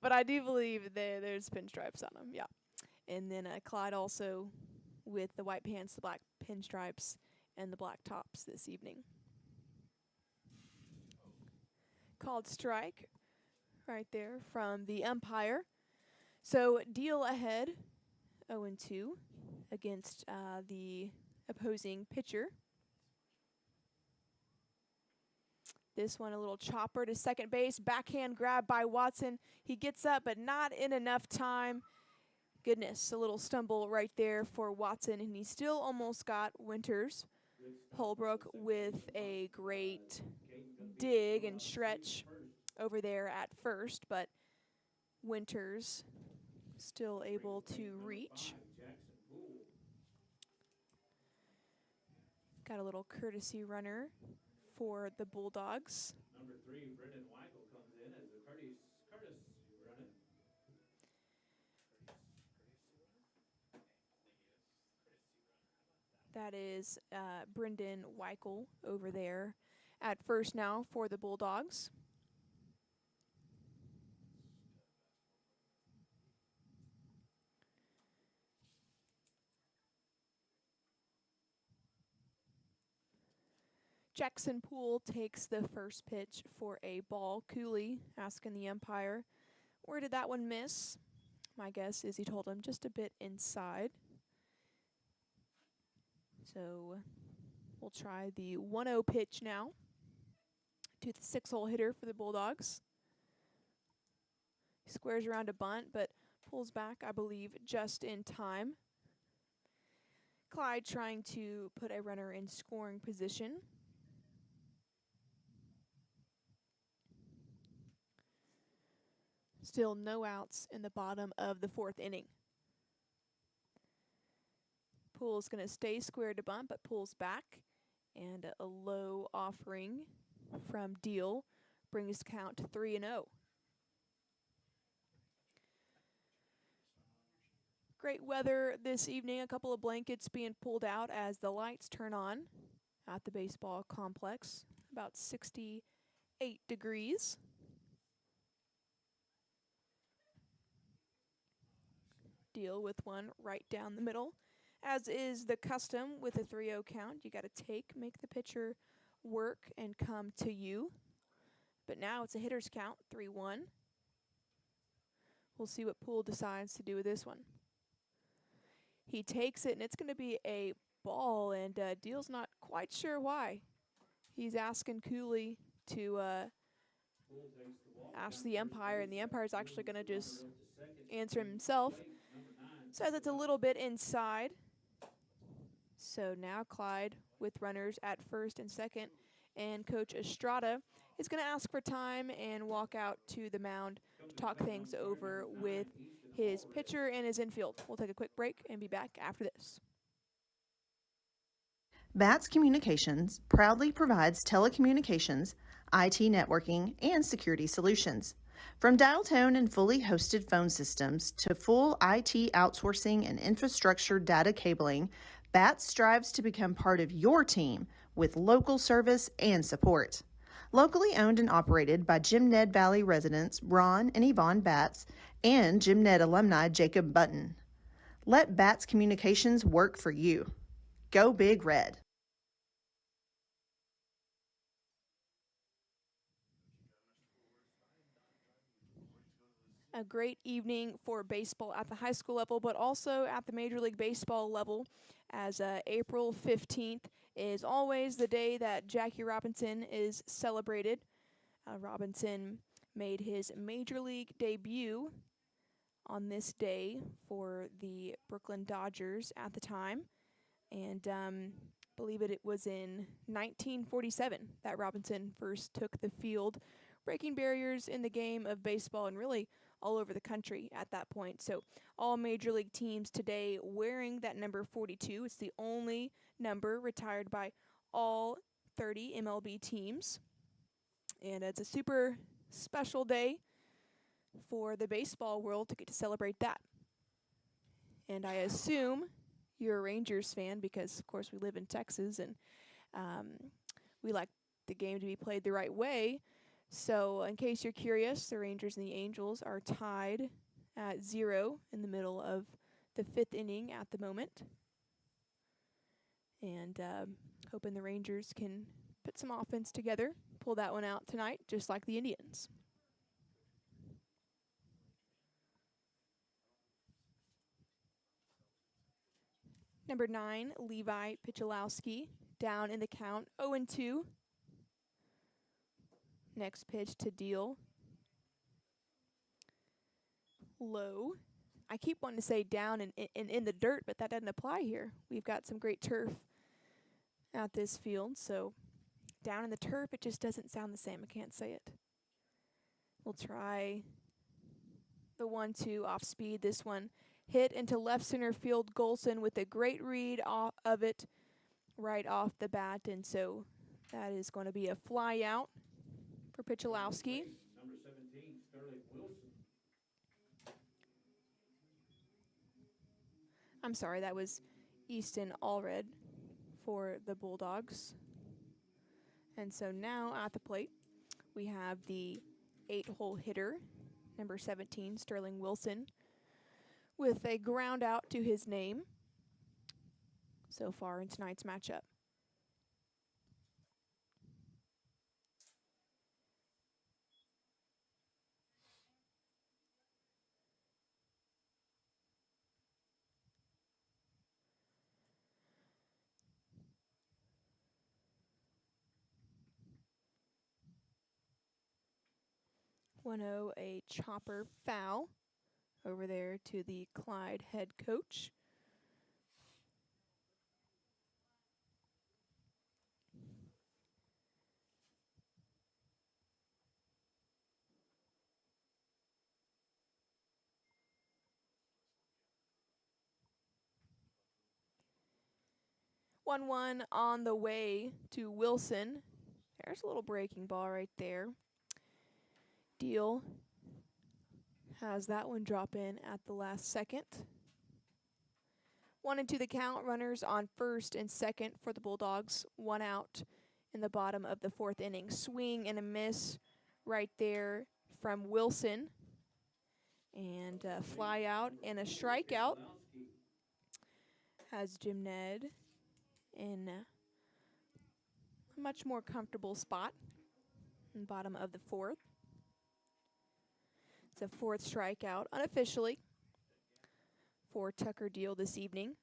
But I do believe there's pinstripes on them, yeah. And then Clyde also with the white pants, the black pinstripes, and the black tops this evening. Called strike right there from the umpire. So deal ahead, 0-2 against the opposing pitcher. This one a little chopper to second base, backhand grab by Watson. He gets up, but not in enough time. Goodness, a little stumble right there for Watson, and he still almost got Winters. Holbrook with a great dig and stretch over there at first, but Winters still able to reach. Got a little courtesy runner for the Bulldogs. Number 3, Brendan Weichel comes in as a courtesy runner. That is Brendan Weichel over there at first now for the Bulldogs. Jackson Poole takes the first pitch for a ball. Cooley asking the umpire, where did that one miss? My guess is he told him just a bit inside. So we'll try the 1-0 pitch now to the 6-hole hitter for the Bulldogs. He squares around a bunt, but pulls back, I believe, just in time. Clyde trying to put a runner in scoring position. Still no outs in the bottom of the fourth inning. Poole's going to stay square to bunt, but pulls back. And a low offering from Deal brings the count to 3-0. Great weather this evening. A couple of blankets being pulled out as the lights turn on at the baseball complex. About 68 degrees. Deal with one right down the middle. As is the custom with a 3-0 count, you got to make the pitcher work and come to you. But now it's a hitter's count, 3-1. We'll see what Poole decides to do with this one. He takes it, and it's going to be a ball, and Deal's not quite sure why. He's asking Cooley to ask the umpire, and the umpire's actually going to just answer himself. Says it's a little bit inside. So now Clyde with runners at first and second, and Coach Estrada is going to ask for time and walk out to the mound to talk things over with his pitcher and his infield. We'll take a quick break and be back after this. BATS Communications proudly provides telecommunications, IT networking, and security solutions. From dial tone and fully hosted phone systems to full IT outsourcing and infrastructure data cabling, BATS strives to become part of your team with local service and support. Locally owned and operated by Jim Ned Valley residents Ron and Yvonne Batts and Jim Ned alumni Jacob Button. Let BATS Communications work for you. Go Big Red. A great evening for baseball at the high school level, but also at the Major League Baseball level, as April 15th is always the day that Jackie Robinson is celebrated. Robinson made his Major League debut on this day for the Brooklyn Dodgers at the time, and believe it was in 1947 that Robinson first took the field, breaking barriers in the game of baseball and really all over the country at that point. So all Major League teams today wearing that number 42. It's the only number retired by all 30 MLB teams. And it's a super special day for the baseball world to get to celebrate that. And I assume you're a Rangers fan because, of course, we live in Texas and we like the game to be played the right way. So, in case you're curious, the Rangers and the Angels are tied at 0 in the middle of the 5th inning at the moment. And hoping the Rangers can put some offense together, pull that one out tonight, just like the Indians. Number 9, Levi Picholowski, down in the count, 0-2. Next pitch to Deal. Low. I keep wanting to say down and in the dirt, but that doesn't apply here. We've got some great turf at this field, so down in the turf, it just doesn't sound the same. I can't say it. We'll try the 1-2 off speed. This one hit into left center field. Golson with a great read of it right off the bat, and so that is going to be a fly out for Picholowski. Number 17, Sterling Wilson. I'm sorry, that was Easton Allred for the Bulldogs. And so now at the plate, we have the 8-hole hitter, number 17, Sterling Wilson, with a ground out to his name so far in tonight's matchup. A chopper foul over there to the Clyde head coach. One on the way to Wilson. There's a little breaking ball right there. Deal has that one drop in at the last second. 1-2 the count. Runners on first and second for the Bulldogs. 1 out in the bottom of the 4th inning. Swing and a miss right there from Wilson. And a fly out and a strikeout has Jim Ned in a much more comfortable spot in the bottom of the 4th. It's a 4th strikeout unofficially for Tucker Deal this evening.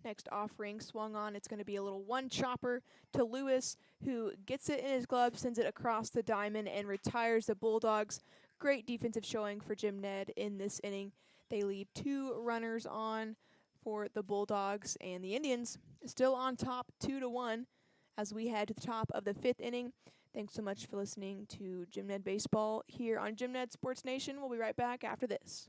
Next offering swung on. It's going to be a little one chopper to Lewis, who gets it in his glove, sends it across the diamond, and retires the Bulldogs. Great defensive showing for Jim Ned in this inning. They leave 2 runners on for the Bulldogs, and the Indians still on top 2-1 as we head to the top of the 5th inning. Thanks so much for listening to Jim Ned Baseball here on Jim Ned Sports Nation. We'll be right back after this.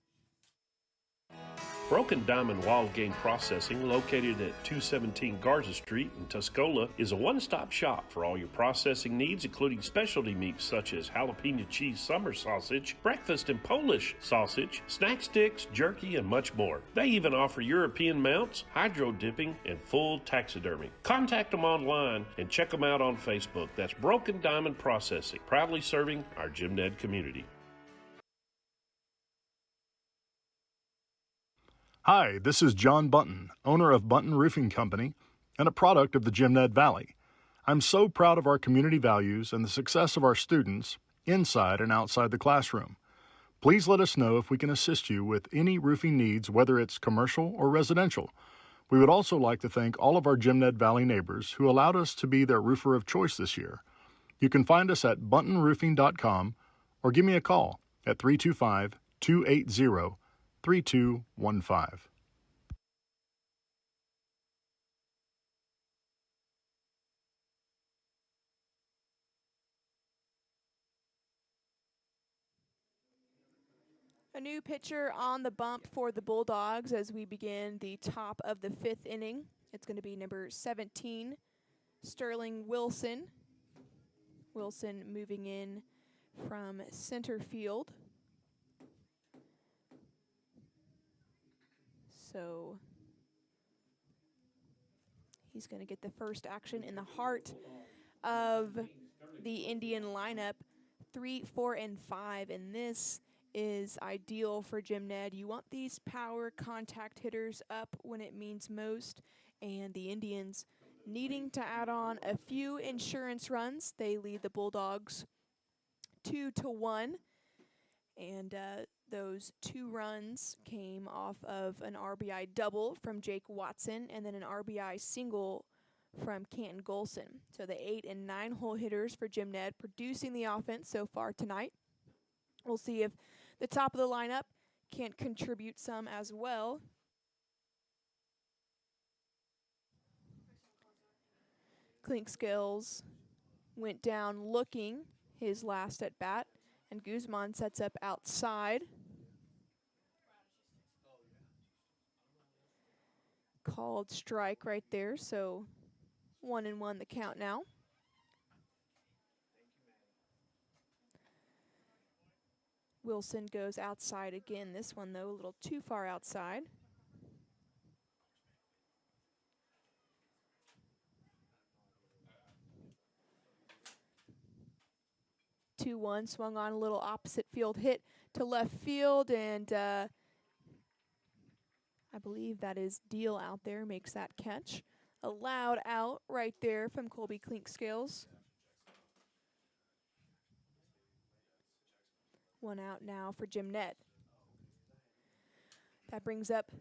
Broken Diamond Wild Game Processing, located at 217 Garza Street in Tuscola, is a one-stop shop for all your processing needs, including specialty meats such as jalapeno cheese summer sausage, breakfast and Polish sausage, snack sticks, jerky, and much more. They even offer European mounts, hydro dipping, and full taxidermy. Contact them online and check them out on Facebook. That's Broken Diamond Processing, proudly serving our Jim Ned community. Hi, this is John Bunton, owner of Bunton Roofing Company and a product of the Jim Ned Valley. I'm so proud of our community values and the success of our students inside and outside the classroom. Please let us know if we can assist you with any roofing needs, whether it's commercial or residential. We would also like to thank all of our Jim Ned Valley neighbors who allowed us to be their roofer of choice this year. You can find us at buntonroofing.com or give me a call at 325-280-3215. A new pitcher on the bump for the Bulldogs as we begin the top of the 5th inning. It's going to be number 17, Sterling Wilson. Wilson moving in from center field. So he's going to get the first action in the heart of the Indian lineup. 3, 4, and 5, and this is ideal for Jim Ned. You want these power contact hitters up when it means most, and the Indians needing to add on a few insurance runs. They lead the Bulldogs 2-1, and those 2 runs came off of an RBI double from Jake Watson and then an RBI single from Canton Golson. So the 8 and 9 hole hitters for Jim Ned producing the offense so far tonight. We'll see if the top of the lineup can contribute some as well. Clink Skills went down looking his last at bat, and Guzman sets up outside. Called strike right there, so 1-1 the count now. Wilson goes outside again. This one, though, a little too far outside. Two-one, swung on a little opposite field hit to left field, and I believe that is Deal out there, makes that catch. A loud out right there from Colby Clinkscales. 1 out now for Jim Ned. That brings up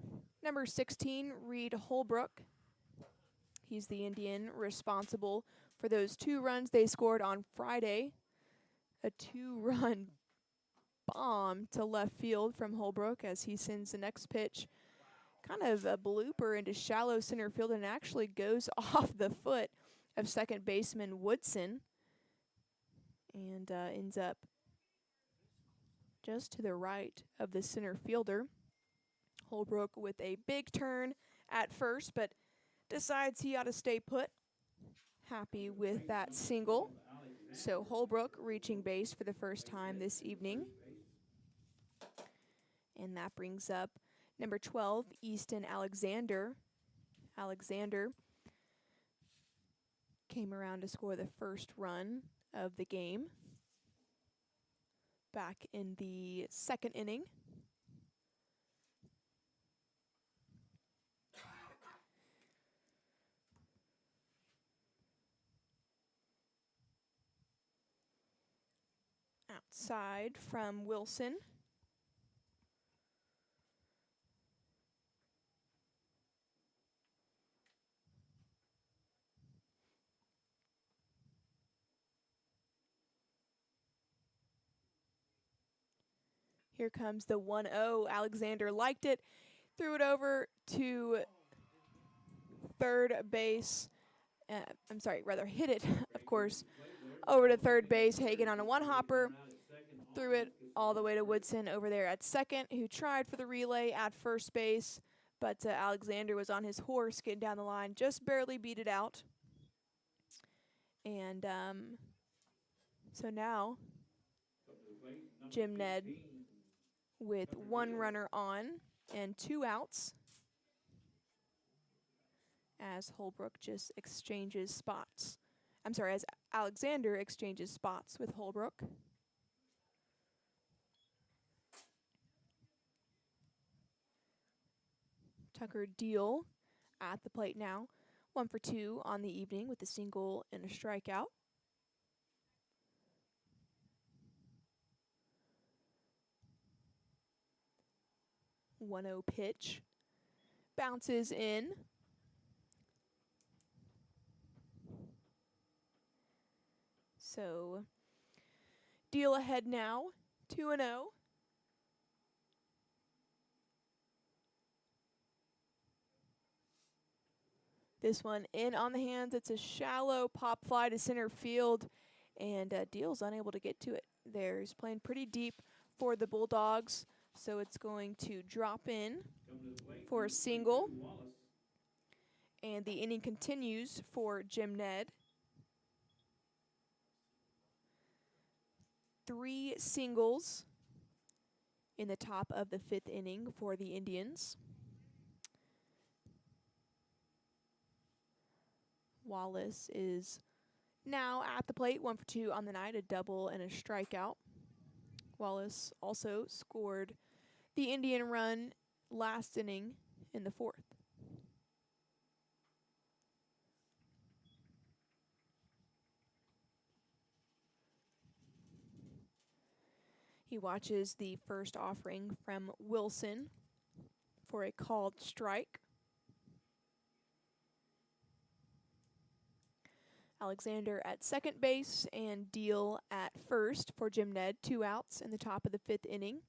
number 16, Reed Holbrook. He's the Indian responsible for those 2 runs they scored on Friday. A 2-run bomb to left field from Holbrook as he sends the next pitch. Kind of a blooper into shallow center field and actually goes off the foot of second baseman Woodson and ends up just to the right of the center fielder. Holbrook with a big turn at first, but decides he ought to stay put. Happy with that single. So Holbrook reaching base for the first time this evening. And that brings up number 12, Easton Alexander. Alexander came around to score the first run of the game back in the second inning. Outside from Wilson. Here comes the 1-0. Alexander liked it, threw it over to third base. I'm sorry, rather hit it, of course, over to third base. Hagan on a one-hopper, threw it all the way to Woodson over there at second, who tried for the relay at first base, but Alexander was on his horse getting down the line, just barely beat it out. And so now Jim Ned with one runner on and 2 outs as Holbrook just exchanges spots. I'm sorry, as Alexander exchanges spots with Holbrook. Tucker Deal at the plate now. 1 for 2 on the evening with a single and a strikeout. One-0 pitch. Bounces in. So Deal ahead now, 2-0. This one in on the hands. It's a shallow pop fly to center field, and Deal's unable to get to it there. He's playing pretty deep for the Bulldogs, so it's going to drop in for a single. And the inning continues for Jim Ned. 3 singles in the top of the 5th inning for the Indians. Wallace is now at the plate, 1 for 2 on the night, a double and a strikeout. Wallace also scored the Indian run last inning in the 4th. He watches the first offering from Wilson for a called strike. Alexander at second base and Deal at first for Jim Ned. 2 outs in the top of the 5th inning.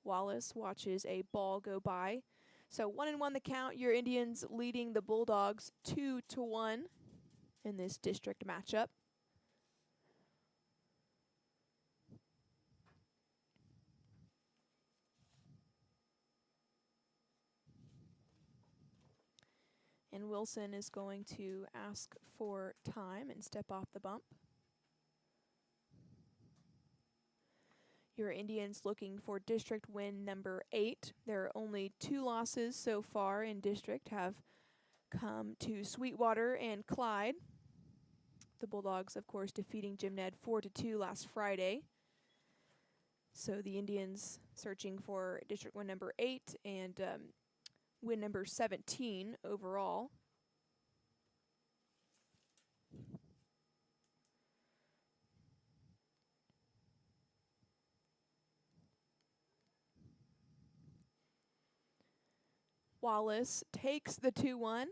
Wallace watches a ball go by. So 1-1 the count. Your Indians leading the Bulldogs 2-1 in this district matchup. And Wilson is going to ask for time and step off the bump. Your Indians looking for district win number 8. There are only 2 losses so far in district, have come to Sweetwater and Clyde. The Bulldogs, of course, defeating Jim Ned 4-2 last Friday. So the Indians searching for district win number 8 and win number 17 overall. Wallace takes the 2-1.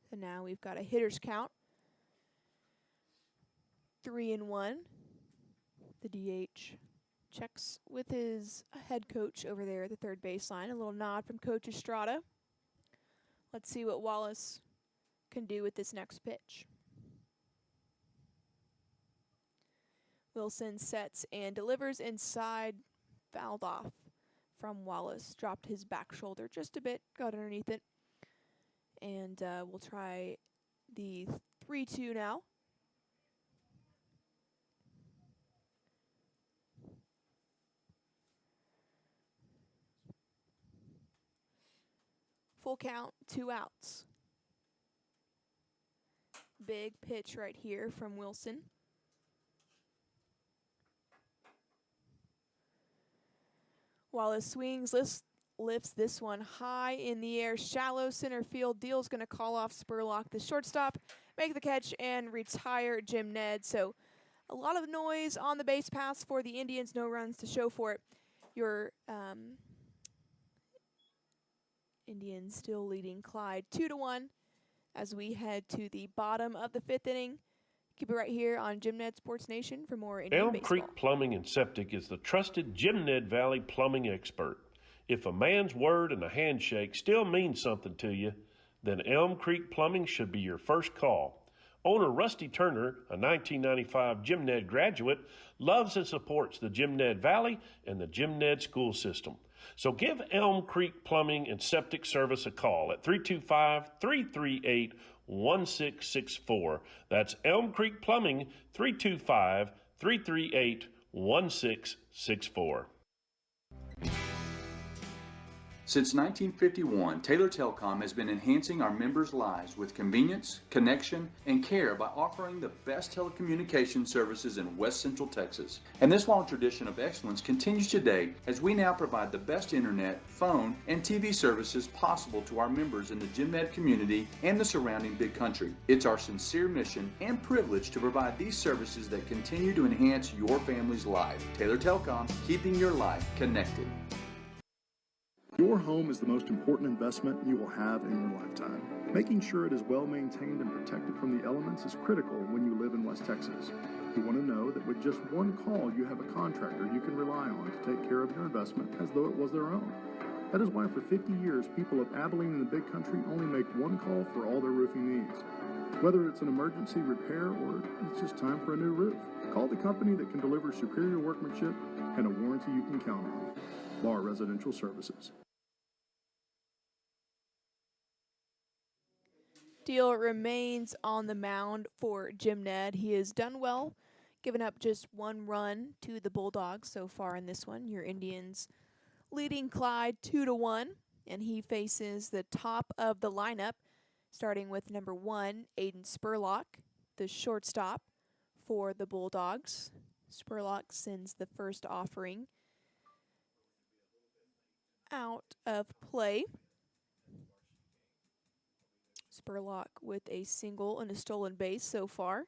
So now we've got a hitter's count. 3-1. The DH checks with his head coach over there at the third baseline. A little nod from Coach Estrada. Let's see what Wallace can do with this next pitch. Wilson sets and delivers inside, fouled off from Wallace. Dropped his back shoulder just a bit, got underneath it. And we'll try the 3-2 now. Full count, 2 outs. Big pitch right here from Wilson. Wallace swings, lifts this one high in the air, shallow center field. Deal's going to call off Spurlock, the shortstop, make the catch, and retire Jim Ned. So a lot of noise on the base paths for the Indians, no runs to show for it. Your Indians still leading Clyde 2-1 as we head to the bottom of the 5th inning. Keep it right here on Jim Ned Sports Nation for more Indian Elm baseball. Creek Plumbing and Septic is the trusted Jim Ned Valley plumbing expert. If a man's word and a handshake still means something to you, then Elm Creek Plumbing should be your first call. Owner Rusty Turner, a 1995 Jim Ned graduate, loves and supports the Jim Ned Valley and the Jim Ned school system. So give Elm Creek Plumbing and Septic Service a call at 325-338-1664. That's Elm Creek Plumbing, 325-338-1664. Since 1951, Taylor Telecom has been enhancing our members' lives with convenience, connection, and care by offering the best telecommunications services in West Central Texas. And this long tradition of excellence continues today as we now provide the best internet, phone, and TV services possible to our members in the Jim Ned community and the surrounding big country. It's our sincere mission and privilege to provide these services that continue to enhance your family's life. Taylor Telecom, keeping your life connected. Your home is the most important investment you will have in your lifetime. Making sure it is well maintained and protected from the elements is critical when you live in West Texas. You want to know that with just one call, you have a contractor you can rely on to take care of your investment as though it was their own. That is why for 50 years, people of Abilene and the Big Country only make one call for all their roofing needs. Whether it's an emergency repair or it's just time for a new roof, call the company that can deliver superior workmanship and a warranty you can count on. Bar Residential Services. Deal remains on the mound for Jim Ned. He has done well, given up just 1 run to the Bulldogs so far in this one. Your Indians leading Clyde 2-1, and he faces the top of the lineup, starting with number 1, Aiden Spurlock, the shortstop for the Bulldogs. Spurlock sends the first offering out of play. Spurlock with a single and a stolen base so far.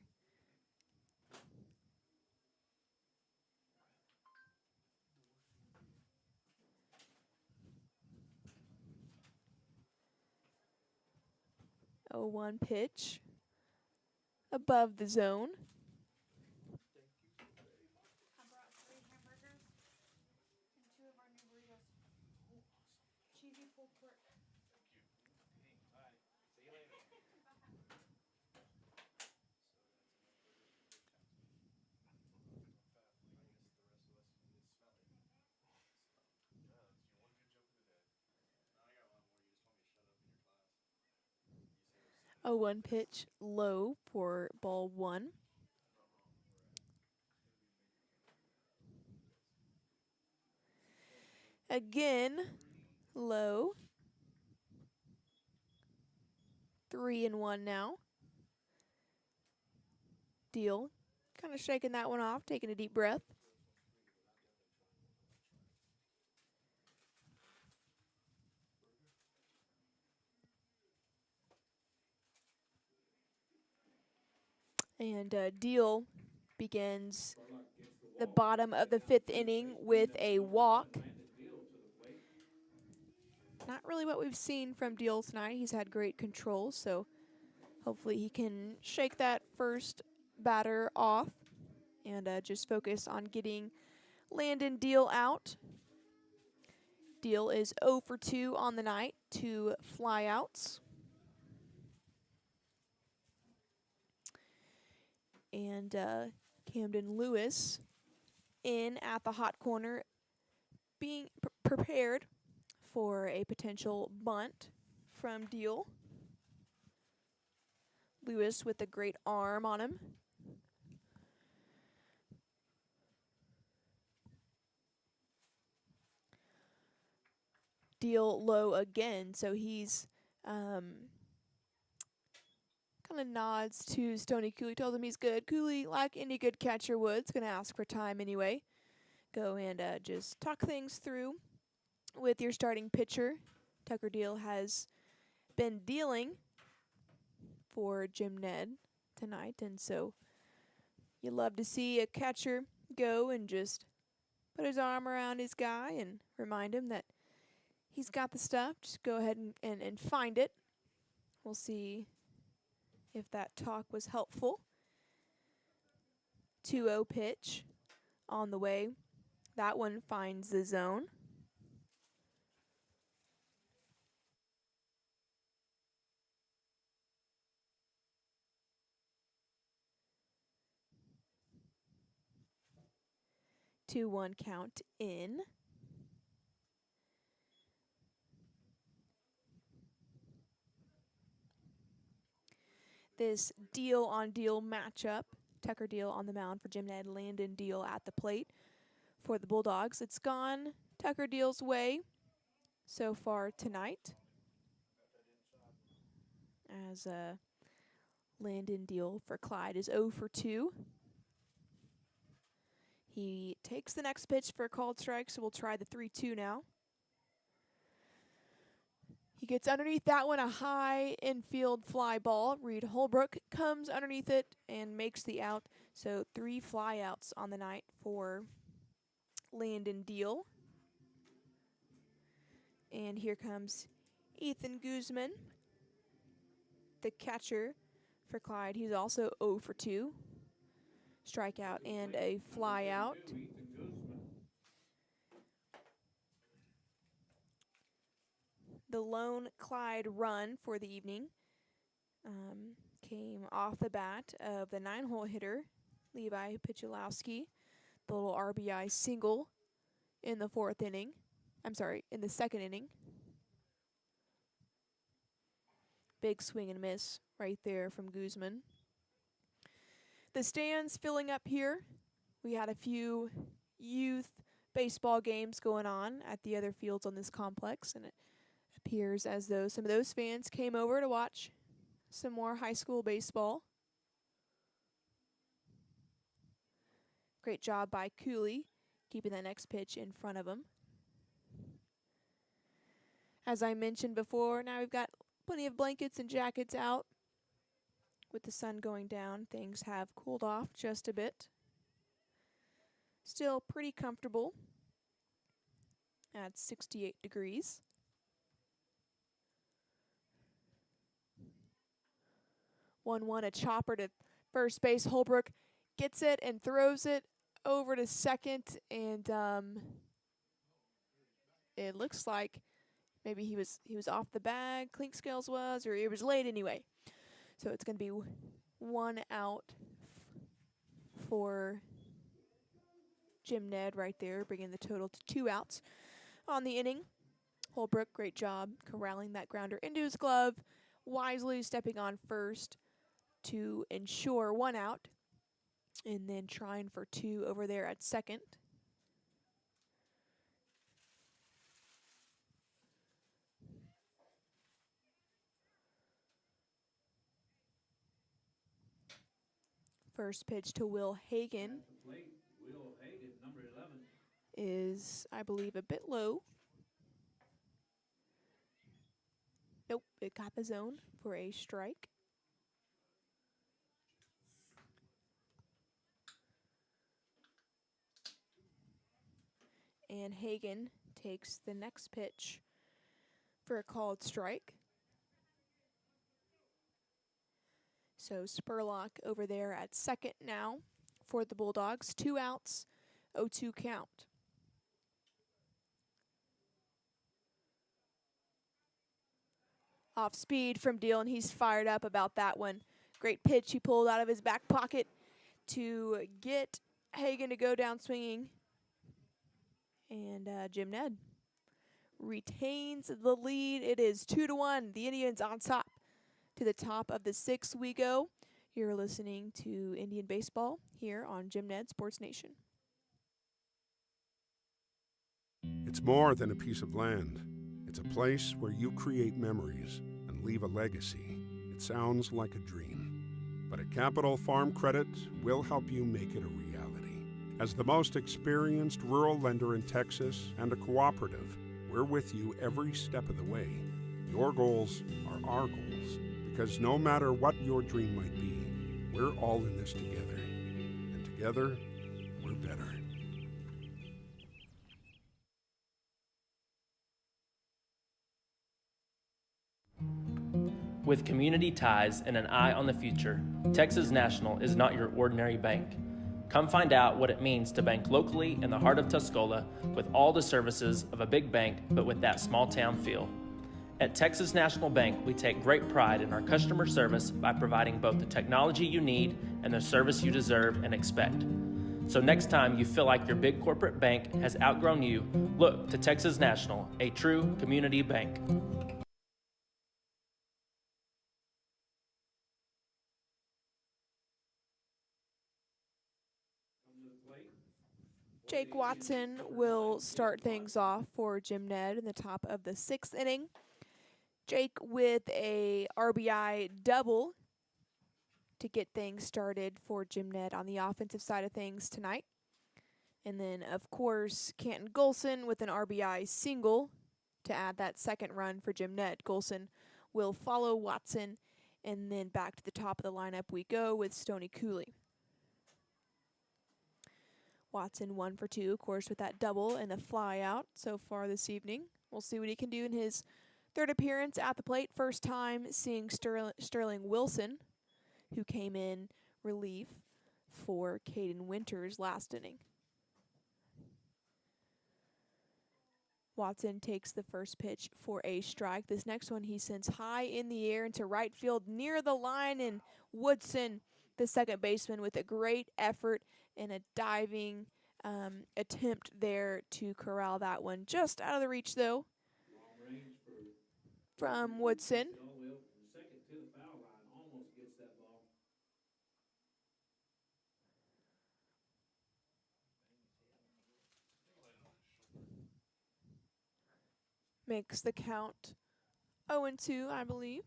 A 1 pitch above the zone. A 1 pitch low for ball 1. Again, low. 3-1 now. Deal. Kind of shaking that one off, taking a deep breath. And Deal begins the bottom of the 5th inning with a walk. Not really what we've seen from Deal tonight. He's had great control, so hopefully he can shake that first batter off and just focus on getting Landon Deal out. Deal is 0 for 2 on the night, 2 flyouts. And Camden Lewis in at the hot corner, being prepared for a potential bunt from Deal. Lewis with a great arm on him. Deal low again, so he's kind of nods to Stony Cooley, tells him he's good. Cooley, like any good catcher would, is going to ask for time anyway. Go and just talk things through with your starting pitcher. Tucker Deal has been dealing for Jim Ned tonight, and so you love to see a catcher go and just put his arm around his guy and remind him that he's got the stuff. Just go ahead and find it. We'll see if that talk was helpful. 2-0 pitch on the way. That one finds the zone. Two one count in. This deal-on-deal matchup. Tucker Deal on the mound for Jim Ned, Landon Deal at the plate for the Bulldogs. It's gone Tucker Deal's way so far tonight, as Landon Deal for Clyde is 0 for 2. He takes the next pitch for a called strike, so we'll try the 3-2 now. He gets underneath that one, a high infield fly ball. Reed Holbrook comes underneath it and makes the out. So 3 flyouts on the night for Landon Deal. And here comes Ethan Guzman, the catcher for Clyde. He's also 0 for 2. Strikeout and a fly out. The lone Clyde run for the evening came off the bat of the 9-hole hitter, Levi Pichulowski. The little RBI single in the 4th inning. I'm sorry, in the 2nd inning. Big swing and miss right there from Guzman. The stands filling up here. We had a few youth baseball games going on at the other fields on this complex, and it appears as though some of those fans came over to watch some more high school baseball. Great job by Cooley, keeping that next pitch in front of him. As I mentioned before, now we've got plenty of blankets and jackets out. With the sun going down, things have cooled off just a bit. Still pretty comfortable at 68 degrees. 1-1, a chopper to first base. Holbrook gets it and throws it over to second, and it looks like maybe he was off the bag, Clinkscales was, or he was late anyway. So it's going to be 1 out for Jim Ned right there, bringing the total to 2 outs on the inning. Holbrook, great job corralling that grounder into his glove, wisely stepping on first to ensure 1 out, and then trying for 2 over there at second. First pitch to Will Hagan number 11. Is, I believe, a bit low. Nope, it got the zone for a strike. And Hagan takes the next pitch for a called strike. So Spurlock over there at second now for the Bulldogs. 2 outs, 0-2 count. Off speed from Deal, and he's fired up about that one. Great pitch he pulled out of his back pocket to get Hagan to go down swinging. And Jim Ned retains the lead. It is 2-1. The Indians on top. To the top of the 6th we go. You're listening to Indian Baseball here on Jim Ned Sports Nation. It's more than a piece of land. It's a place where you create memories and leave a legacy. It sounds like a dream. But at Capital Farm Credit, we'll help you make it a reality. As the most experienced rural lender in Texas and a cooperative, we're with you every step of the way. Your goals are our goals, because no matter what your dream might be, we're all in this together. And together, we're better. With community ties and an eye on the future, Texas National is not your ordinary bank. Come find out what it means to bank locally in the heart of Tuscola with all the services of a big bank, but with that small town feel. At Texas National Bank, we take great pride in our customer service by providing both the technology you need and the service you deserve and expect. So next time you feel like your big corporate bank has outgrown you, look to Texas National, a true community bank. Jake Watson will start things off for Jim Ned in the top of the 6th inning. Jake with a RBI double to get things started for Jim Ned on the offensive side of things tonight. And then, of course, Canton Golson with an RBI single to add that second run for Jim Ned. Golson will follow Watson, and then back to the top of the lineup we go with Stoney Cooley. Watson 1 for 2, of course, with that double and a fly out so far this evening. We'll see what he can do in his third appearance at the plate. First time seeing Sterling Wilson, who came in relief for Caden Winters last inning. Watson takes the first pitch for a strike. This next one he sends high in the air into right field near the line, and Woodson, the second baseman, with a great effort and a diving attempt there to corral that one. Just out of the reach, though, from Woodson. All the way up from second to the foul line, almost gets that ball. Makes the count 0-2, I believe.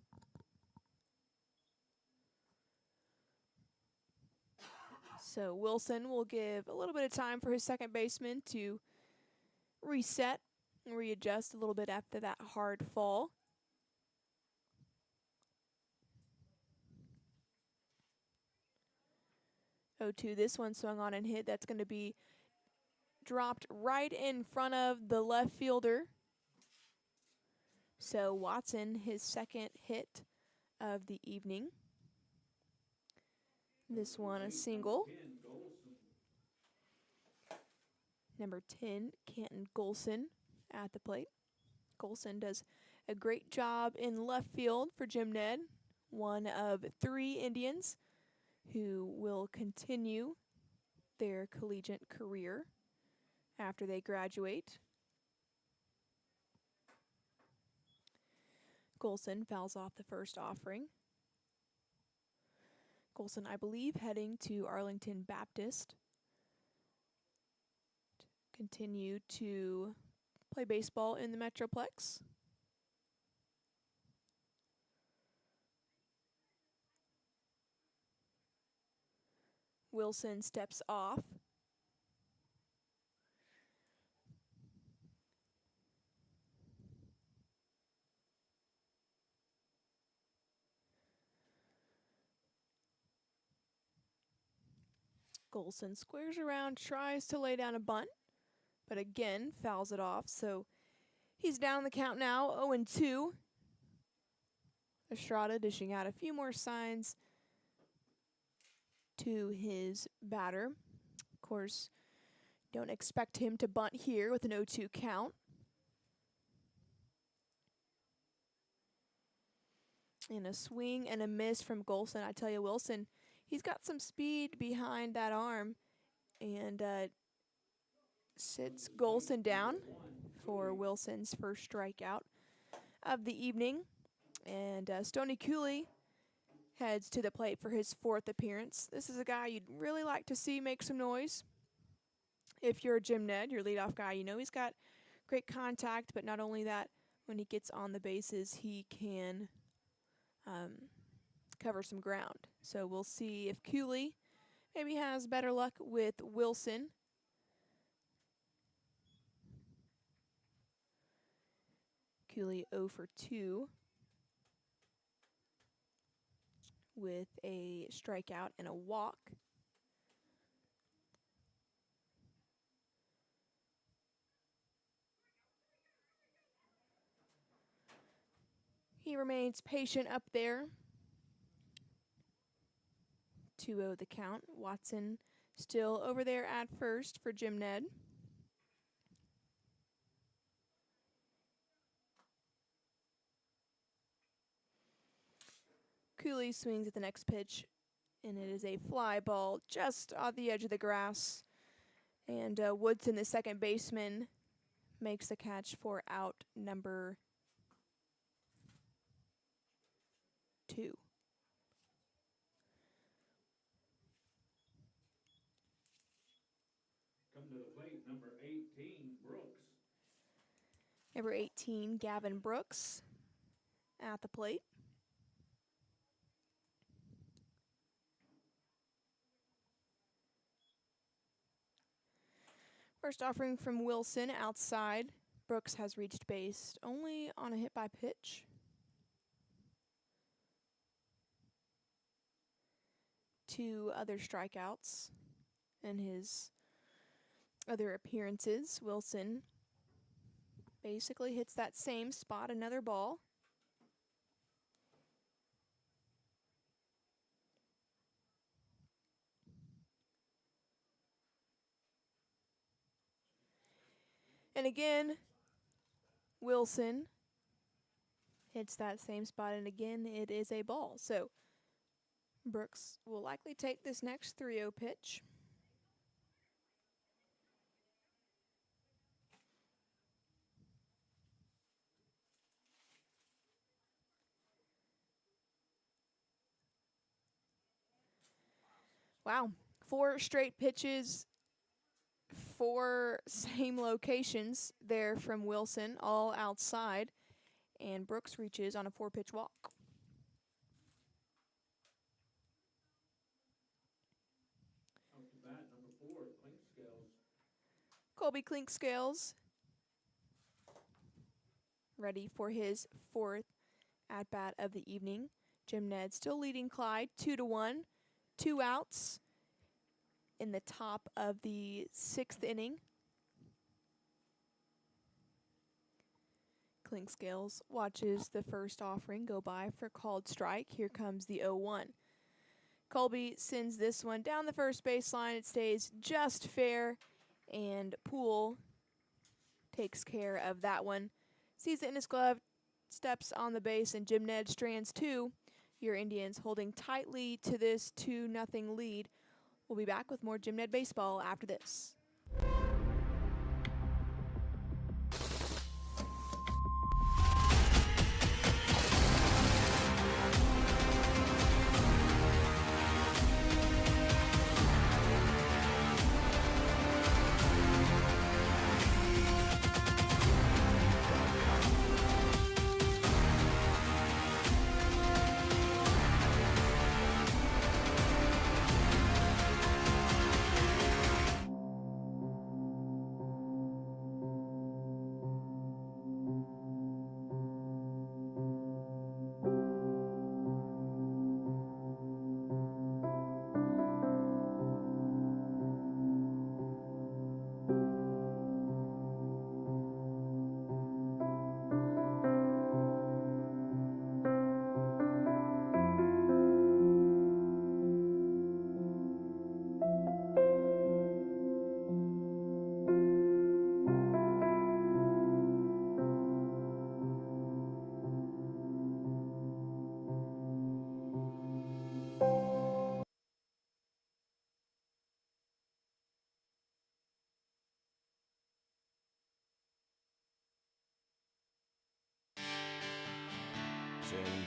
So Wilson will give a little bit of time for his second baseman to reset and readjust a little bit after that hard fall. This one swung on and hit. That's going to be dropped right in front of the left fielder. So Watson, his second hit of the evening. This one a single. Number 10, Canton Golson at the plate. Golson does a great job in left field for Jim Ned, one of 3 Indians who will continue their collegiate career after they graduate. Golson fouls off the first offering. Golson, I believe, heading to Arlington Baptist. Continue to play baseball in the Metroplex. Wilson steps off. Golson squares around, tries to lay down a bunt, but again fouls it off. So he's down the count now, 0-2. Estrada dishing out a few more signs to his batter. Of course, don't expect him to bunt here with an 0-2 count. And a swing and a miss from Golson. I tell you, Wilson, he's got some speed behind that arm, and sits Golson down for Wilson's first strikeout of the evening. And Stoney Cooley heads to the plate for his 4th appearance. This is a guy you'd really like to see make some noise. If you're Jim Ned, your leadoff guy, you know he's got great contact, but not only that, when he gets on the bases, he can cover some ground. So we'll see if Cooley maybe has better luck with Wilson. Cooley 0 for 2 with a strikeout and a walk. He remains patient up there. 2-0 the count. Watson still over there at first for Jim Ned. Cooley swings at the next pitch, and it is a fly ball just off the edge of the grass. And Woodson, the second baseman, makes the catch for out number 2. Coming to the plate, number 18, Brooks. Number 18, Gavin Brooks, at the plate. First offering from Wilson outside. Brooks has reached base only on a hit by pitch. Two other strikeouts in his other appearances. Wilson basically hits that same spot, another ball. And again, Wilson hits that same spot, and again, it is a ball. So Brooks will likely take this next 3-0 pitch. Wow, 4 straight pitches, 4 same locations there from Wilson, all outside. And Brooks reaches on a 4-pitch walk. Off the bat, number 4, Clinkscales. Colby Clinkscales ready for his 4th at-bat of the evening. Jim Ned still leading Clyde 2-1. 2 outs in the top of the 6th inning. Clinkscales watches the first offering go by for called strike. Here comes the 0-1. Colby sends this one down the first baseline. It stays just fair, and Poole takes care of that one. Sees it in his glove, steps on the base, and Jim Ned strands 2. Your Indians holding tightly to this 2-0 lead. We'll be back with more Jim Ned baseball after this.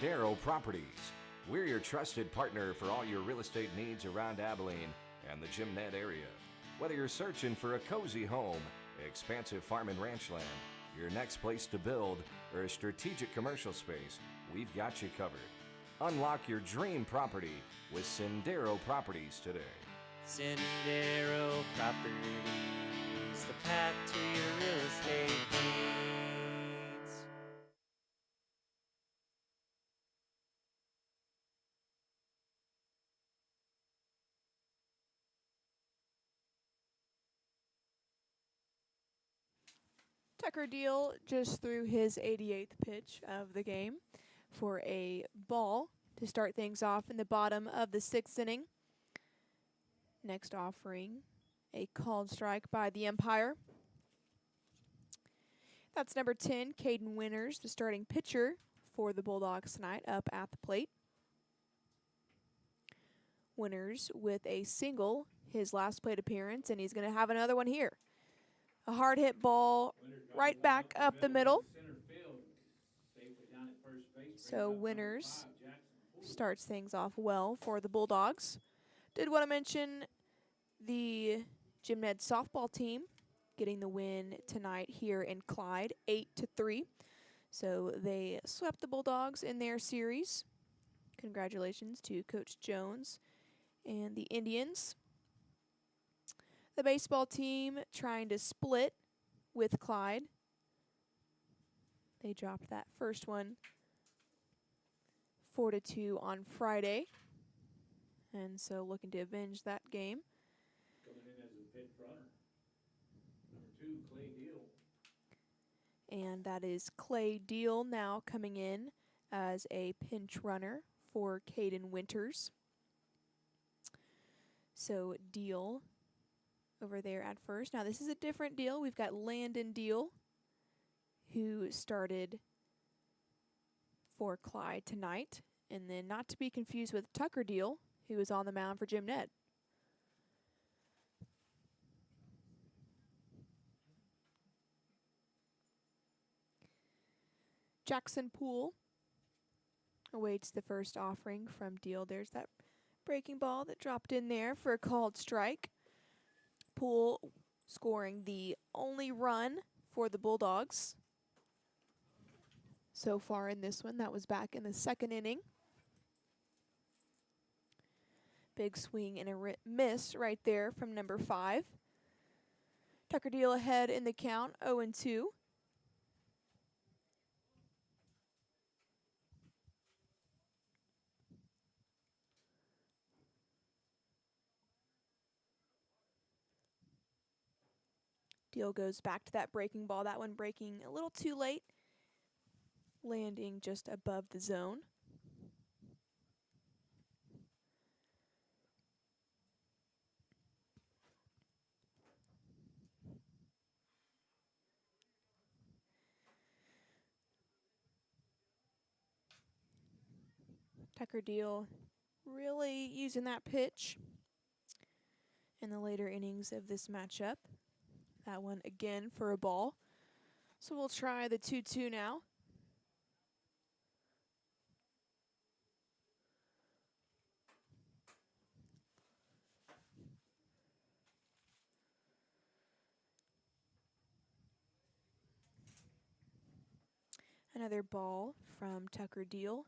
Sendero Properties. We're your trusted partner for all your real estate needs around Abilene and the Jim Ned area. Whether you're searching for a cozy home, expansive farm and ranch land, your next place to build, or a strategic commercial space, we've got you covered. Unlock your dream property with Sendero Properties today. Sendero Properties, the path to your real estate needs. Tucker Deal just threw his 88th pitch of the game for a ball to start things off in the bottom of the 6th inning. Next offering, a called strike by the umpire. That's number 10, Caden Winters, the starting pitcher for the Bulldogs tonight, up at the plate. Winters with a single, his last plate appearance, and he's going to have another one here. A hard hit ball right back up the middle. So Winters starts things off well for the Bulldogs. Did want to mention the Jim Ned softball team getting the win tonight here in Clyde, 8-3. So they swept the Bulldogs in their series. Congratulations to Coach Jones and the Indians. The baseball team trying to split with Clyde. They dropped that first one 4-2 on Friday. And so looking to avenge that game. Coming in as a pinch runner, number 2, Clay Deal. And that is Clay Deal now coming in as a pinch runner for Caden Winters. So Deal over there at first. Now this is a different Deal. We've got Landon Deal, who started for Clyde tonight. And then not to be confused with Tucker Deal, who was on the mound for Jim Ned. Jackson Poole awaits the first offering from Deal. There's that breaking ball that dropped in there for a called strike. Poole scoring the only run for the Bulldogs so far in this one. That was back in the 2nd inning. Big swing and a miss right there from number 5. Tucker Deal ahead in the count, 0-2. Deal goes back to that breaking ball. That one breaking a little too late, landing just above the zone. Tucker Deal really using that pitch in the later innings of this matchup. That one again for a ball. So we'll try the 2-2 now. Another ball from Tucker Deal.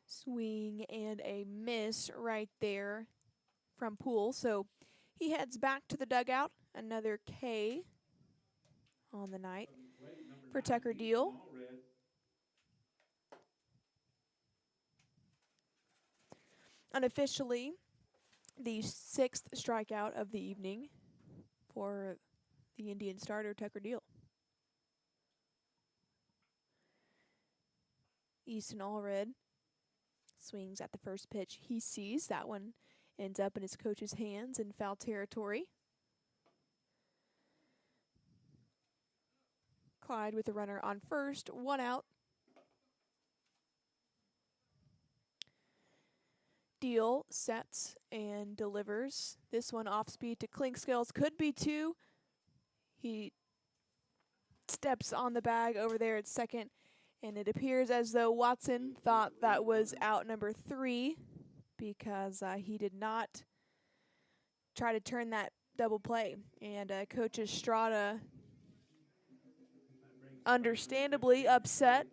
Swing and a miss right there from Poole. So he heads back to the dugout. Another K on the night for Tucker Deal. Unofficially, the 6th strikeout of the evening for the Indian starter, Tucker Deal. Easton Allred swings at the first pitch he sees. That one ends up in his coach's hands in foul territory. Clyde with a runner on first, 1 out. Deal sets and delivers. This one off speed to Clinkscales. Could be 2. He steps on the bag over there at second, and it appears as though Watson thought that was out number 3 because he did not try to turn that double play. And Coach Estrada understandably upset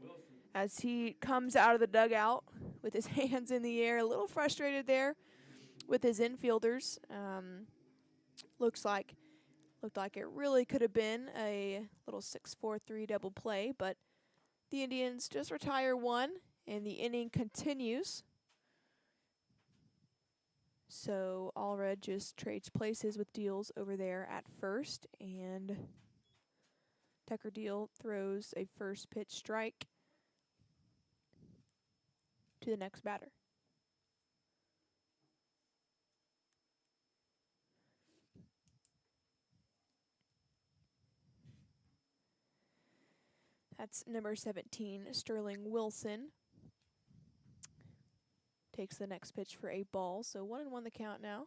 as he comes out of the dugout with his hands in the air, a little frustrated there with his infielders. Looked like it really could have been a little 6-4-3 double play, but the Indians just retire 1, and the inning continues. So Allred just trades places with Deals over there at first, and Tucker Deal throws a first pitch strike to the next batter. That's number 17, Sterling Wilson. Takes the next pitch for a ball, so 1-1 the count now.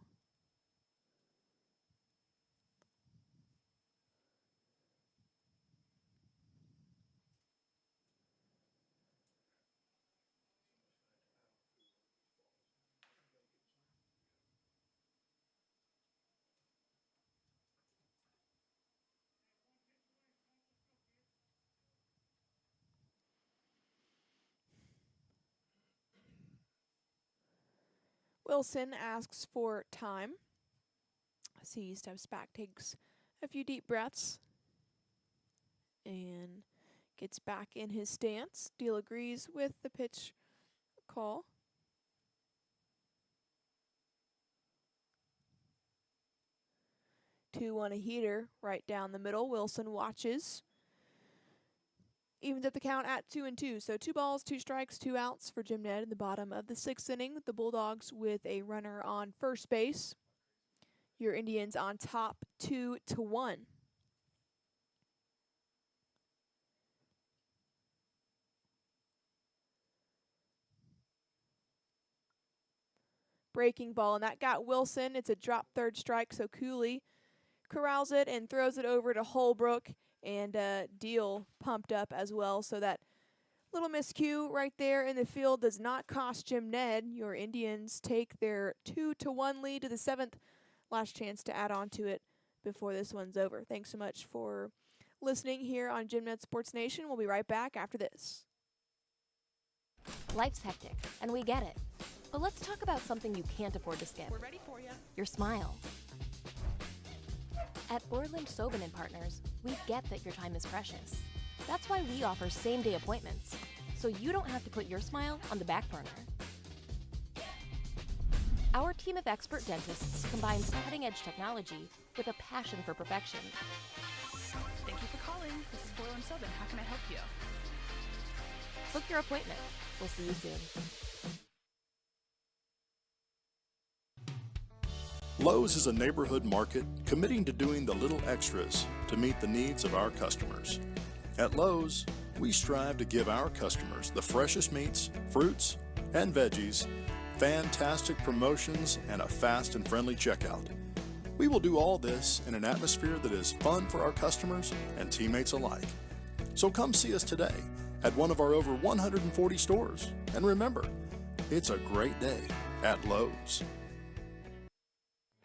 Wilson asks for time. So he steps back, takes a few deep breaths, and gets back in his stance. Deal agrees with the pitch call. Two on a heater right down the middle. Wilson watches. Evens up the count at 2-2. So 2 balls, 2 strikes, 2 outs for Jim Ned in the bottom of the 6th inning. The Bulldogs with a runner on first base. Your Indians on top 2-1. Breaking ball, and that got Wilson. It's a drop third strike, so Cooley corrals it and throws it over to Holbrook, and Deal pumped up as well. So that little miscue right there in the field does not cost Jim Ned. Your Indians take their 2-1 lead to the 7th. Last chance to add on to it before this one's over. Thanks so much for listening here on Jim Ned Sports Nation. We'll be right back after this. Life's hectic, and we get it. But let's talk about something you can't afford to skip. We're ready for you. Your smile. At Borland Sobin & Partners, we get that your time is precious. That's why we offer same-day appointments, so you don't have to put your smile on the back burner. Our team of expert dentists combines cutting-edge technology with a passion for perfection. Thank you for calling. This is Borland Sobin. How can I help you? Book your appointment. We'll see you soon. Lowe's is a neighborhood market committing to doing the little extras to meet the needs of our customers. At Lowe's, we strive to give our customers the freshest meats, fruits, and veggies, fantastic promotions, and a fast and friendly checkout. We will do all this in an atmosphere that is fun for our customers and teammates alike. So come see us today at one of our over 140 stores. And remember, it's a great day at Lowe's.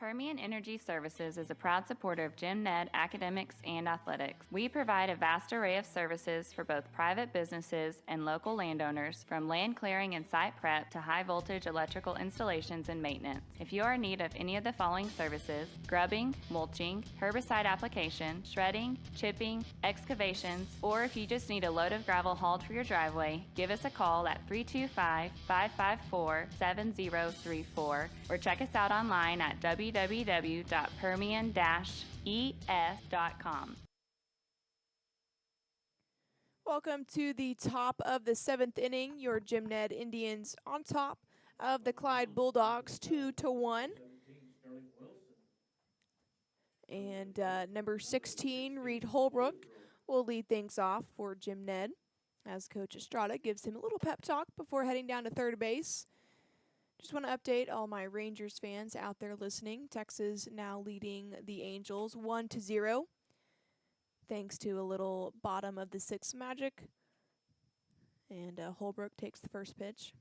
Permian Energy Services is a proud supporter of Jim Ned Academics and Athletics. We provide a vast array of services for both private businesses and local landowners, from land clearing and site prep to high voltage electrical installations and maintenance. If you are in need of any of the following services: grubbing, mulching, herbicide application, shredding, chipping, excavations, or if you just need a load of gravel hauled for your driveway, give us a call at 325-554-7034 or check us out online at www.permian-es.com. Welcome to the top of the 7th inning. Your Jim Ned Indians on top of the Clyde Bulldogs 2-1. And number 16, Reed Holbrook, will lead things off for Jim Ned as Coach Estrada gives him a little pep talk before heading down to third base. Just want to update all my Rangers fans out there listening. Texas now leading the Angels 1-0. thanks to a little bottom of the sixth magic. And Holbrook takes the first pitch.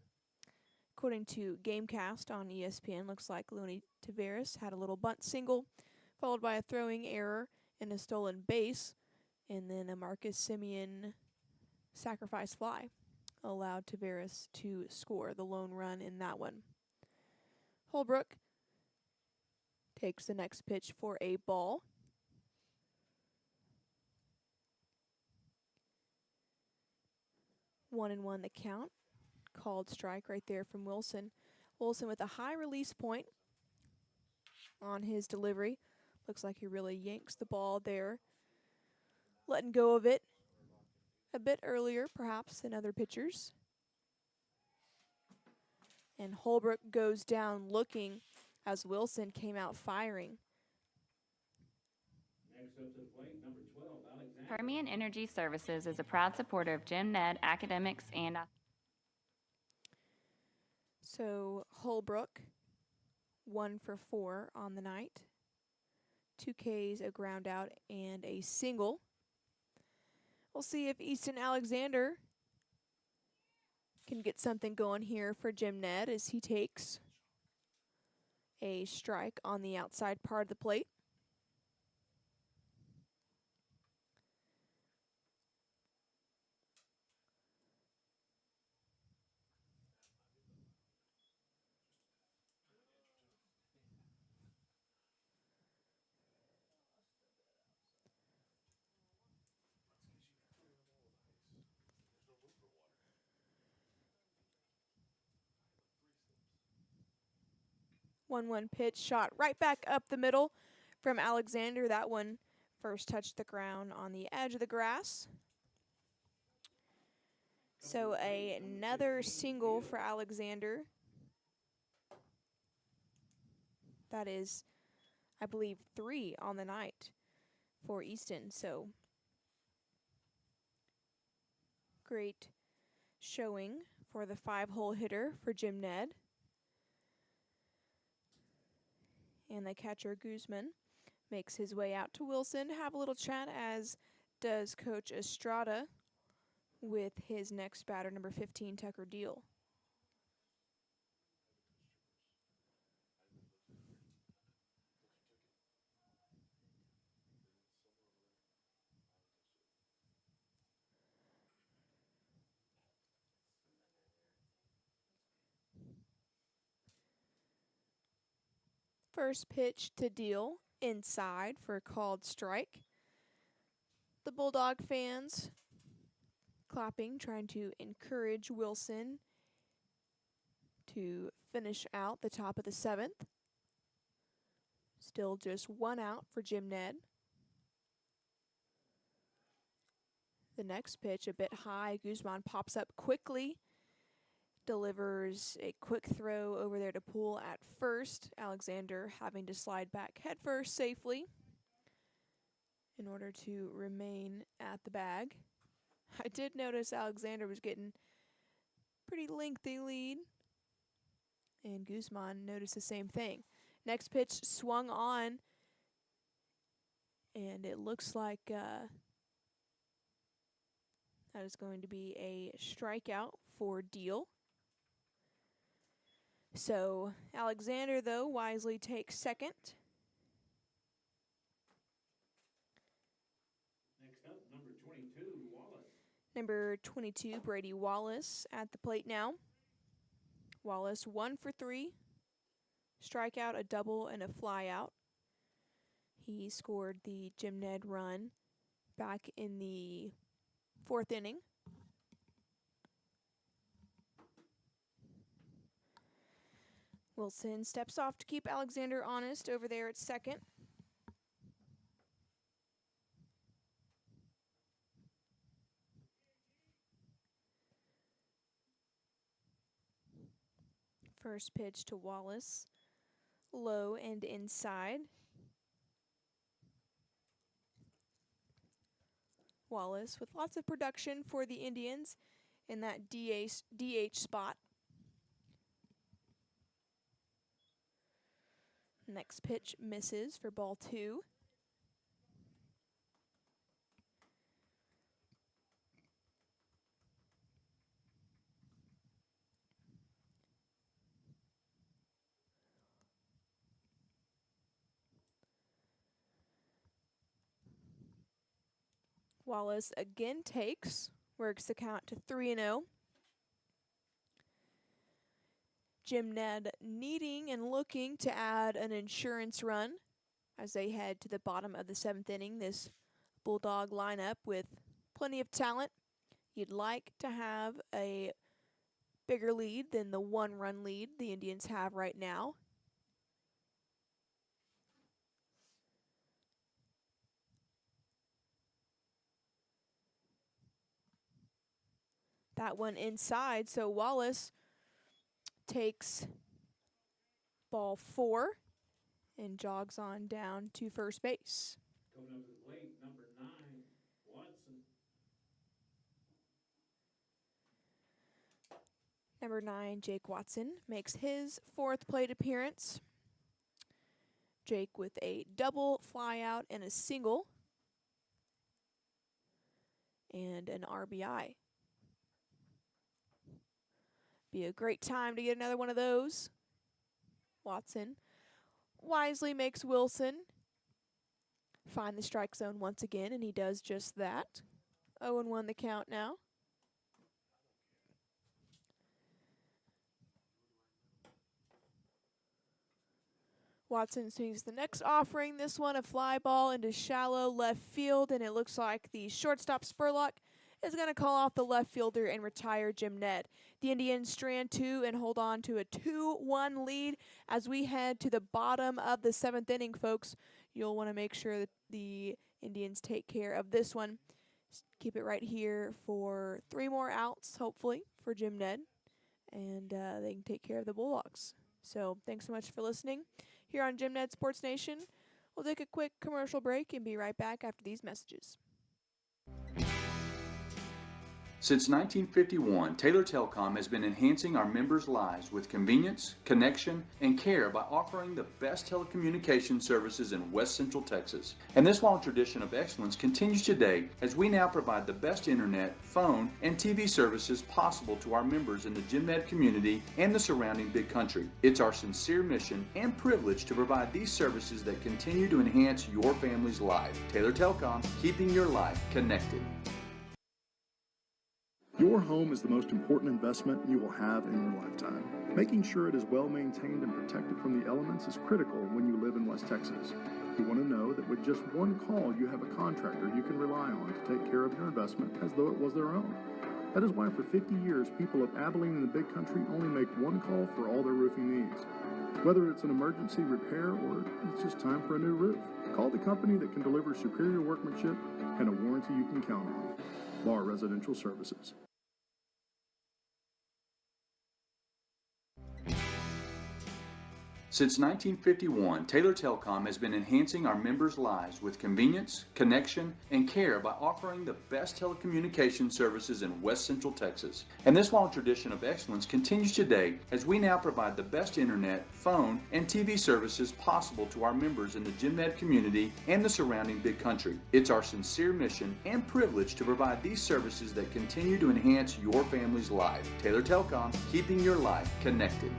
According to Gamecast on ESPN, looks like Looney Taveras had a little bunt single, followed by a throwing error and a stolen base, and then a Marcus Simeon sacrifice fly allowed Taveras to score the lone run in that one. Holbrook takes the next pitch for a ball. One and one the count. Called strike right there from Wilson. Wilson with a high release point on his delivery. Looks like he really yanks the ball there. Letting go of it a bit earlier, perhaps, than other pitchers. And Holbrook goes down looking as Wilson came out firing. Next up to the plate, number 12, Alexander. Permian Energy Services is a proud supporter of Jim Ned Academics and So Holbrook, 1 for 4 on the night. 2 Ks, a ground out, and a single. We'll see if Easton Alexander can get something going here for Jim Ned as he takes a strike on the outside part of the plate. One pitch shot right back up the middle from Alexander. That one first touched the ground on the edge of the grass. So another single for Alexander. That is, I believe, 3 on the night for Easton. So great showing for the 5-hole hitter for Jim Ned. And the catcher, Guzman, makes his way out to Wilson to have a little chat, as does Coach Estrada with his next batter, number 15, Tucker Deal. First pitch to Deal, inside for a called strike. The Bulldog fans clapping, trying to encourage Wilson to finish out the top of the 7th. Still just 1 out for Jim Ned. The next pitch, a bit high. Guzman pops up quickly, delivers a quick throw over there to Poole at first. Alexander having to slide back headfirst safely in order to remain at the bag. I did notice Alexander was getting pretty lengthy lead, and Guzman noticed the same thing. Next pitch swung on, and it looks like that is going to be a strikeout for Deal. So Alexander, though, wisely takes second. Next up, number 22, Wallace. Number 22, Brady Wallace at the plate now. Wallace 1 for 3. Strikeout, a double, and a fly out. He scored the Jim Ned run back in the 4th inning. Wilson steps off to keep Alexander honest over there at second. First pitch to Wallace, low and inside. Wallace with lots of production for the Indians in that DH spot. Next pitch misses for ball 2. Wallace again takes, works the count to 3-0. Jim Ned needing and looking to add an insurance run as they head to the bottom of the 7th inning. This Bulldog lineup with plenty of talent. You'd like to have a bigger lead than the 1-run lead the Indians have right now. That one inside, so Wallace takes ball 4 and jogs on down to first base. Coming up to the plate, number 9, Watson. Number 9, Jake Watson, makes his 4th plate appearance. Jake with a double, fly out, and a single, and an RBI. Be a great time to get another one of those. Watson wisely makes Wilson find the strike zone once again, and he does just that. 0-1 the count now. Watson swings the next offering. This one a fly ball into shallow left field, and it looks like the shortstop Spurlock is going to call off the left fielder and retire Jim Ned. The Indians strand 2 and hold on to a 2-1 lead as we head to the bottom of the 7th inning, folks. You'll want to make sure that the Indians take care of this one. Keep it right here for 3 more outs, hopefully, for Jim Ned, and they can take care of the Bulldogs. So thanks so much for listening here on Jim Ned Sports Nation. We'll take a quick commercial break and be right back after these messages. Since 1951, Taylor Telecom has been enhancing our members' lives with convenience, connection, and care by offering the best telecommunications services in West Central Texas. And this long tradition of excellence continues today as we now provide the best internet, phone, and TV services possible to our members in the GymNet community and the surrounding big country. It's our sincere mission and privilege to provide these services that continue to enhance your family's life. Taylor Telecom, keeping your life connected. Your home is the most important investment you will have in your lifetime. Making sure it is well maintained and protected from the elements is critical when you live in West Texas. You want to know that with just one call, you have a contractor you can rely on to take care of your investment as though it was their own. That is why for 50 years, people of Abilene and the big country only make one call for all their roofing needs. Whether it's an emergency repair or it's just time for a new roof, call the company that can deliver superior workmanship and a warranty you can count on. Bar Residential Services. Since 1951, Taylor Telecom has been enhancing our members' lives with convenience, connection, and care by offering the best telecommunications services in West Central Texas. And this long tradition of excellence continues today as we now provide the best internet, phone, and TV services possible to our members in the GymNet community and the surrounding big country. It's our sincere mission and privilege to provide these services that continue to enhance your family's life. Taylor Telecom, keeping your life connected.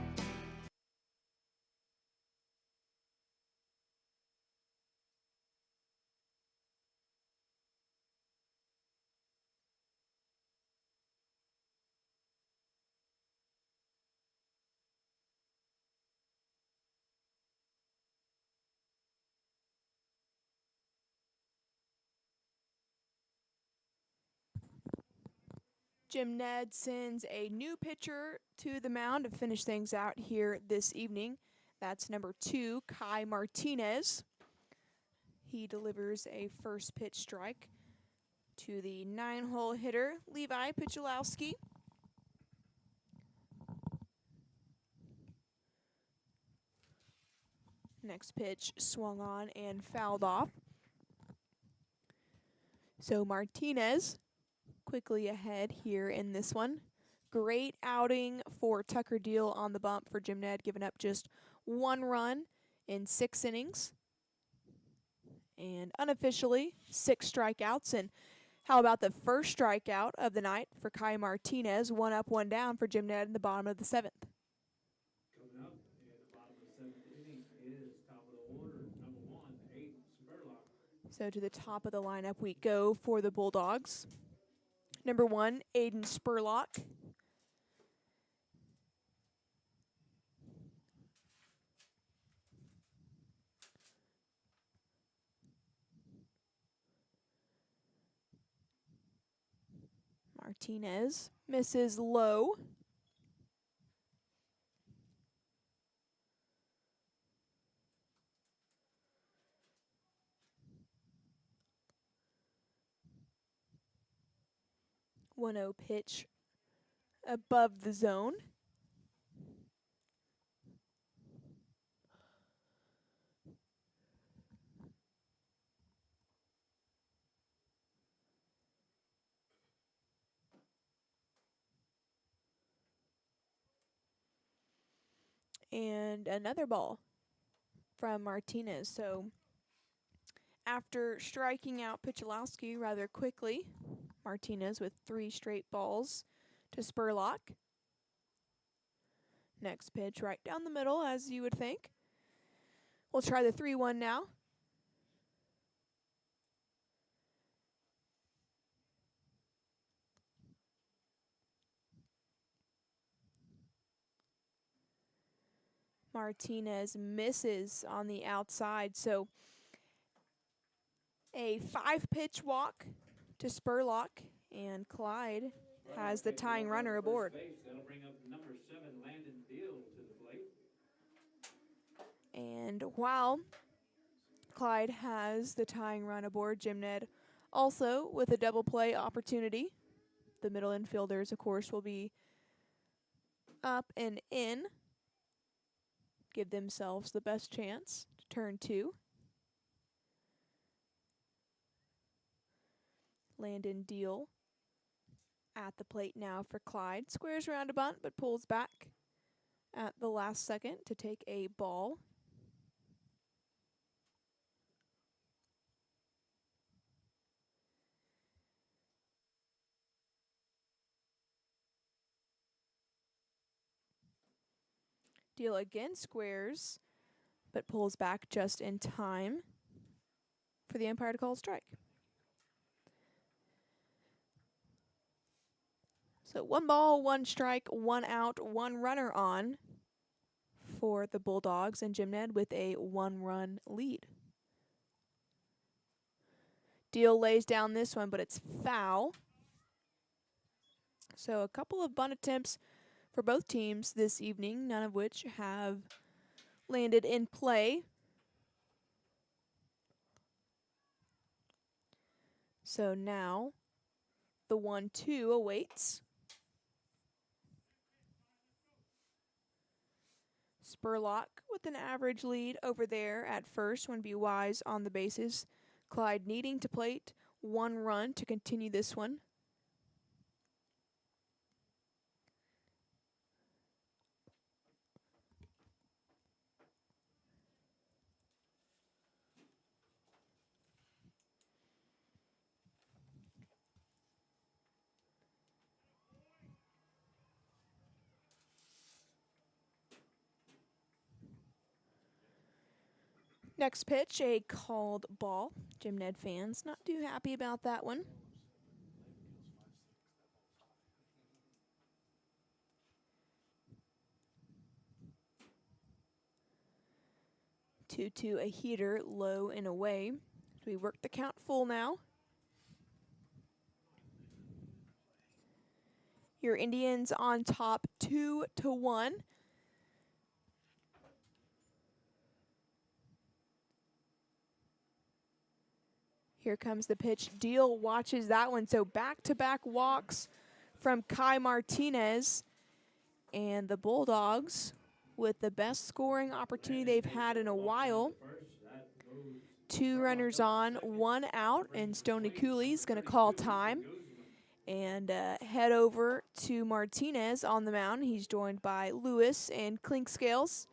Jim Ned sends a new pitcher to the mound to finish things out here this evening. That's number 2, Kai Martinez. He delivers a first pitch strike to the 9-hole hitter, Levi Pichulowski. Next pitch swung on and fouled off. So Martinez quickly ahead here in this one. Great outing for Tucker Deal on the bump for Jim Ned, giving up just 1 run in 6 innings. And unofficially, 6 strikeouts. And how about the first strikeout of the night for Kai Martinez? 1 up, 1 down for Jim Ned in the bottom of the 7th. Coming up in the bottom of the 7th inning is top of the order, number 1, Aiden Spurlock. So to the top of the lineup we go for the Bulldogs. Number 1, Aiden Spurlock. Martinez misses low. One 0 pitch above the zone. And another ball from Martinez. So after striking out Picholowski rather quickly, Martinez with 3 straight balls to Spurlock. Next pitch right down the middle, as you would think. We'll try the 3-1 now. Martinez misses on the outside, so a 5-pitch walk to Spurlock, and Clyde has the tying runner aboard. That'll bring up number 7, Landon Deal, to the plate. And while Clyde has the tying run aboard, Jim Ned also with a double play opportunity. The middle infielders, of course, will be up and in. Give themselves the best chance to turn 2. Landon Deal at the plate now for Clyde. Squares around a bunt, but pulls back at the last second to take a ball. Deal again squares, but pulls back just in time for the umpire to call a strike. So 1 ball, 1 strike, 1 out, 1 runner on for the Bulldogs, and Jim Ned with a 1-run lead. Deal lays down this one, but it's foul. So a couple of bunt attempts for both teams this evening, none of which have landed in play. So now the 1-2 awaits. Spurlock with an average lead over there at first when be Wise on the bases. Clyde needing to plate 1 run to continue this one. Next pitch, a called ball. Jim Ned fans not too happy about that one. Two a heater, low and away. So we work the count full now. Your Indians on top 2-1. Here comes the pitch. Deal watches that one. So back-to-back walks from Kai Martinez. And the Bulldogs with the best scoring opportunity they've had in a while. 2 runners on, 1 out, and Stoney Cooley's going to call time and head over to Martinez on the mound. He's joined by Lewis and Clinkscales,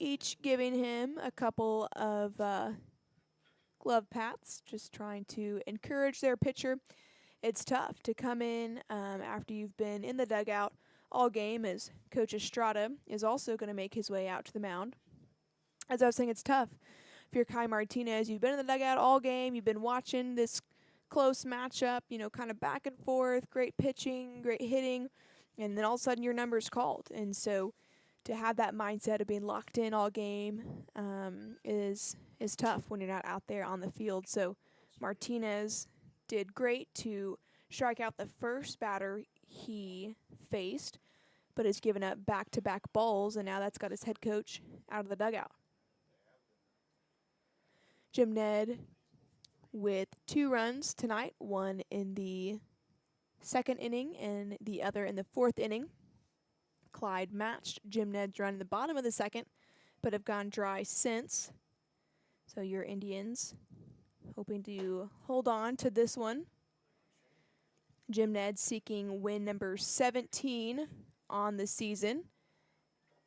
each giving him a couple of glove pats, just trying to encourage their pitcher. It's tough to come in after you've been in the dugout all game, as Coach Estrada is also going to make his way out to the mound. As I was saying, it's tough if you're Kai Martinez, you've been in the dugout all game, you've been watching this close matchup, kind of back and forth, great pitching, great hitting, and then all of a sudden your number's called. And so to have that mindset of being locked in all game is tough when you're not out there on the field. So Martinez did great to strike out the first batter he faced, but has given up back-to-back balls, and now that's got his head coach out of the dugout. Jim Ned with 2 runs tonight, one in the second inning and the other in the fourth inning. Clyde matched Jim Ned's run in the bottom of the second, but have gone dry since. So your Indians hoping to hold on to this one. Jim Ned seeking win number 17 on the season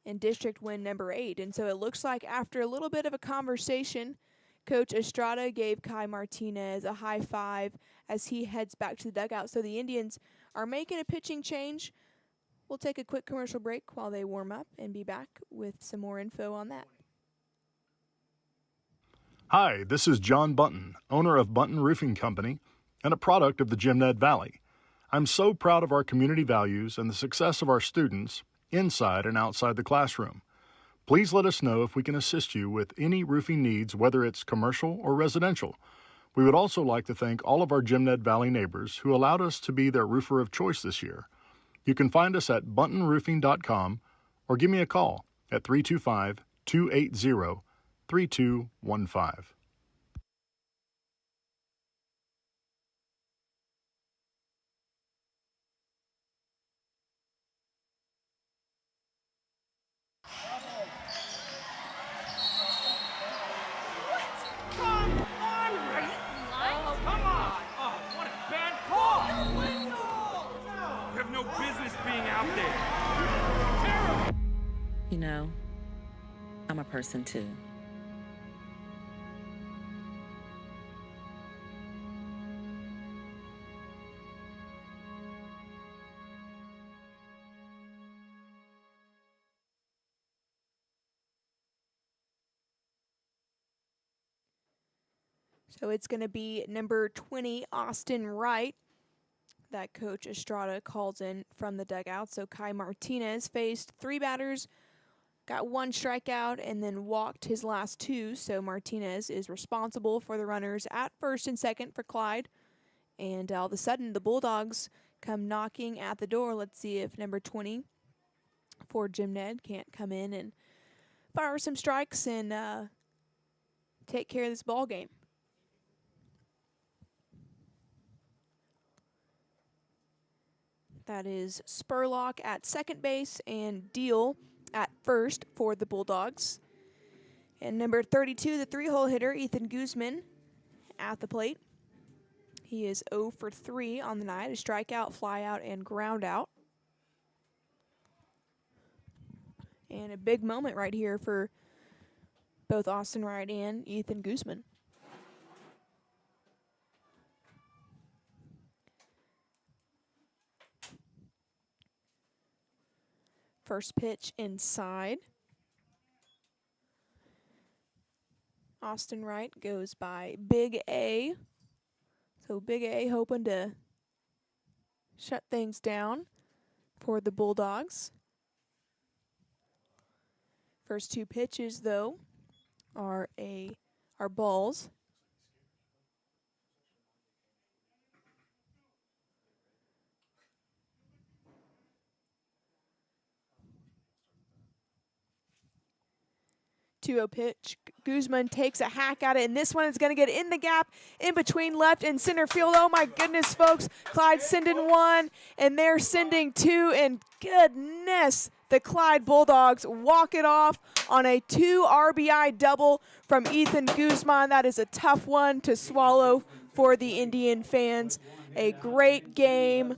and district win number 8. And so it looks like after a little bit of a conversation, Coach Estrada gave Kai Martinez a high five as he heads back to the dugout. So the Indians are making a pitching change. We'll take a quick commercial break while they warm up and be back with some more info on that. Hi, this is John Bunton, owner of Bunton Roofing Company and a product of the Jim Ned Valley. I'm so proud of our community values and the success of our students inside and outside the classroom. Please let us know if we can assist you with any roofing needs, whether it's commercial or residential. We would also like to thank all of our Jim Ned Valley neighbors who allowed us to be their roofer of choice this year. You can find us at buntonroofing.com or give me a call at 325-280-3215. You know, I'm a person too. So it's going to be number 20, Austin Wright, that Coach Estrada calls in from the dugout. So Kai Martinez faced 3 batters, got 1 strikeout, and then walked his last 2. So Martinez is responsible for the runners at first and second for Clyde. And all of a sudden, the Bulldogs come knocking at the door. Let's see if number 20 for Jim Ned can't come in and fire some strikes and take care of this ball game. That is Spurlock at second base and Deal at first for the Bulldogs. And number 32, the 3-hole hitter, Ethan Guzman, at the plate. He is 0 for 3 on the night, a strikeout, flyout, and ground out. And a big moment right here for both Austin Wright and Ethan Guzman. First pitch inside. Austin Wright goes by Big A. So Big A hoping to shut things down for the Bulldogs. First 2 pitches, though, are balls. Two-0 pitch. Guzman takes a hack at it, and this one is going to get in the gap in between left and center field. Oh, my goodness, folks. Clyde sending 1, and they're sending 2, and goodness, the Clyde Bulldogs walk it off on a 2 RBI double from Ethan Guzman. That is a tough one to swallow for the Indian fans. A great game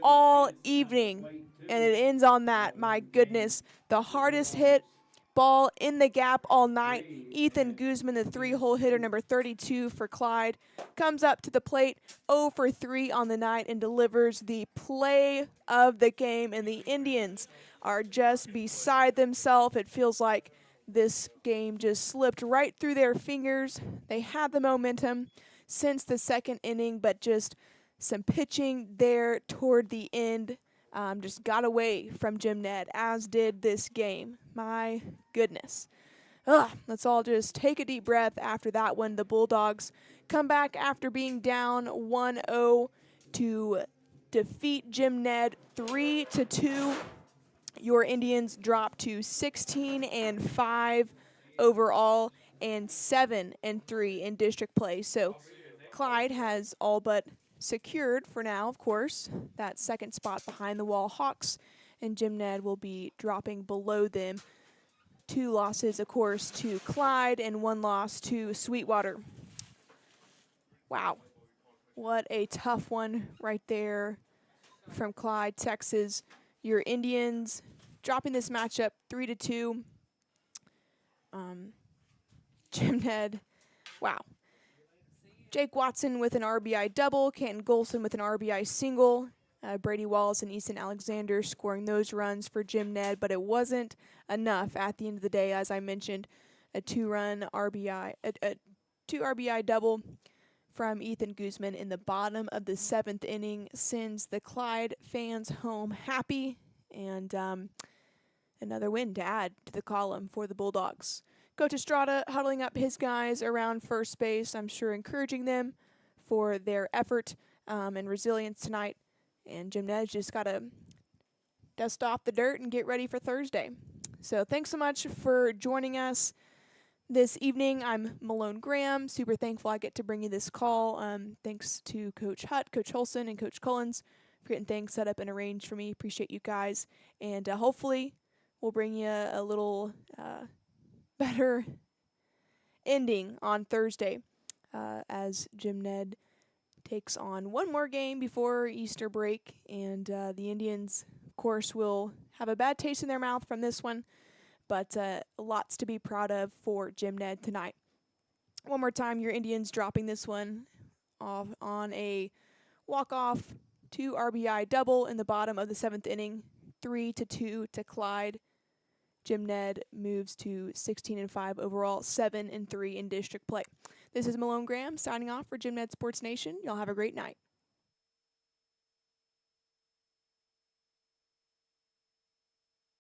all evening, and it ends on that. My goodness, the hardest hit ball in the gap all night. Ethan Guzman, the 3-hole hitter, number 32 for Clyde, comes up to the plate 0 for 3 on the night and delivers the play of the game. And the Indians are just beside themselves. It feels like this game just slipped right through their fingers. They had the momentum since the second inning, but just some pitching there toward the end just got away from Jim Ned, as did this game. My goodness. Let's all just take a deep breath after that one. The Bulldogs come back after being down 1-0 to defeat Jim Ned 3-2. Your Indians drop to 16-5 overall and 7-3 in district play. So Clyde has all but secured for now, of course, that second spot behind the Wall Hawks, and Jim Ned will be dropping below them. 2 losses, of course, to Clyde and 1 loss to Sweetwater. Wow. What a tough one right there from Clyde, Texas. Your Indians dropping this matchup 3-2. Jim Ned, wow. Jake Watson with an RBI double, Canton Golson with an RBI single, Brady Wallace and Easton Alexander scoring those runs for Jim Ned, but it wasn't enough at the end of the day. As I mentioned, a 2-run RBI, a 2 RBI double from Ethan Guzman in the bottom of the 7th inning sends the Clyde fans home happy, and another win to add to the column for the Bulldogs. Coach Estrada huddling up his guys around first base, I'm sure encouraging them for their effort and resilience tonight. And Jim Ned's just got to dust off the dirt and get ready for Thursday. So thanks so much for joining us this evening. I'm Malone Graham. Super thankful I get to bring you this call. Thanks to Coach Hutt, Coach Holson, and Coach Collins for getting things set up and arranged for me. Appreciate you guys. And hopefully we'll bring you a little better ending on Thursday as Jim Ned takes on one more game before Easter break, and the Indians, of course, will have a bad taste in their mouth from this one, but lots to be proud of for Jim Ned tonight. One more time, your Indians dropping this one off on a walk-off 2 RBI double in the bottom of the 7th inning, 3-2 to Clyde. Jim Ned moves to 16-5 overall, 7-3 in district play. This is Malone Graham signing off for Jim Ned Sports Nation. Y'all have a great night.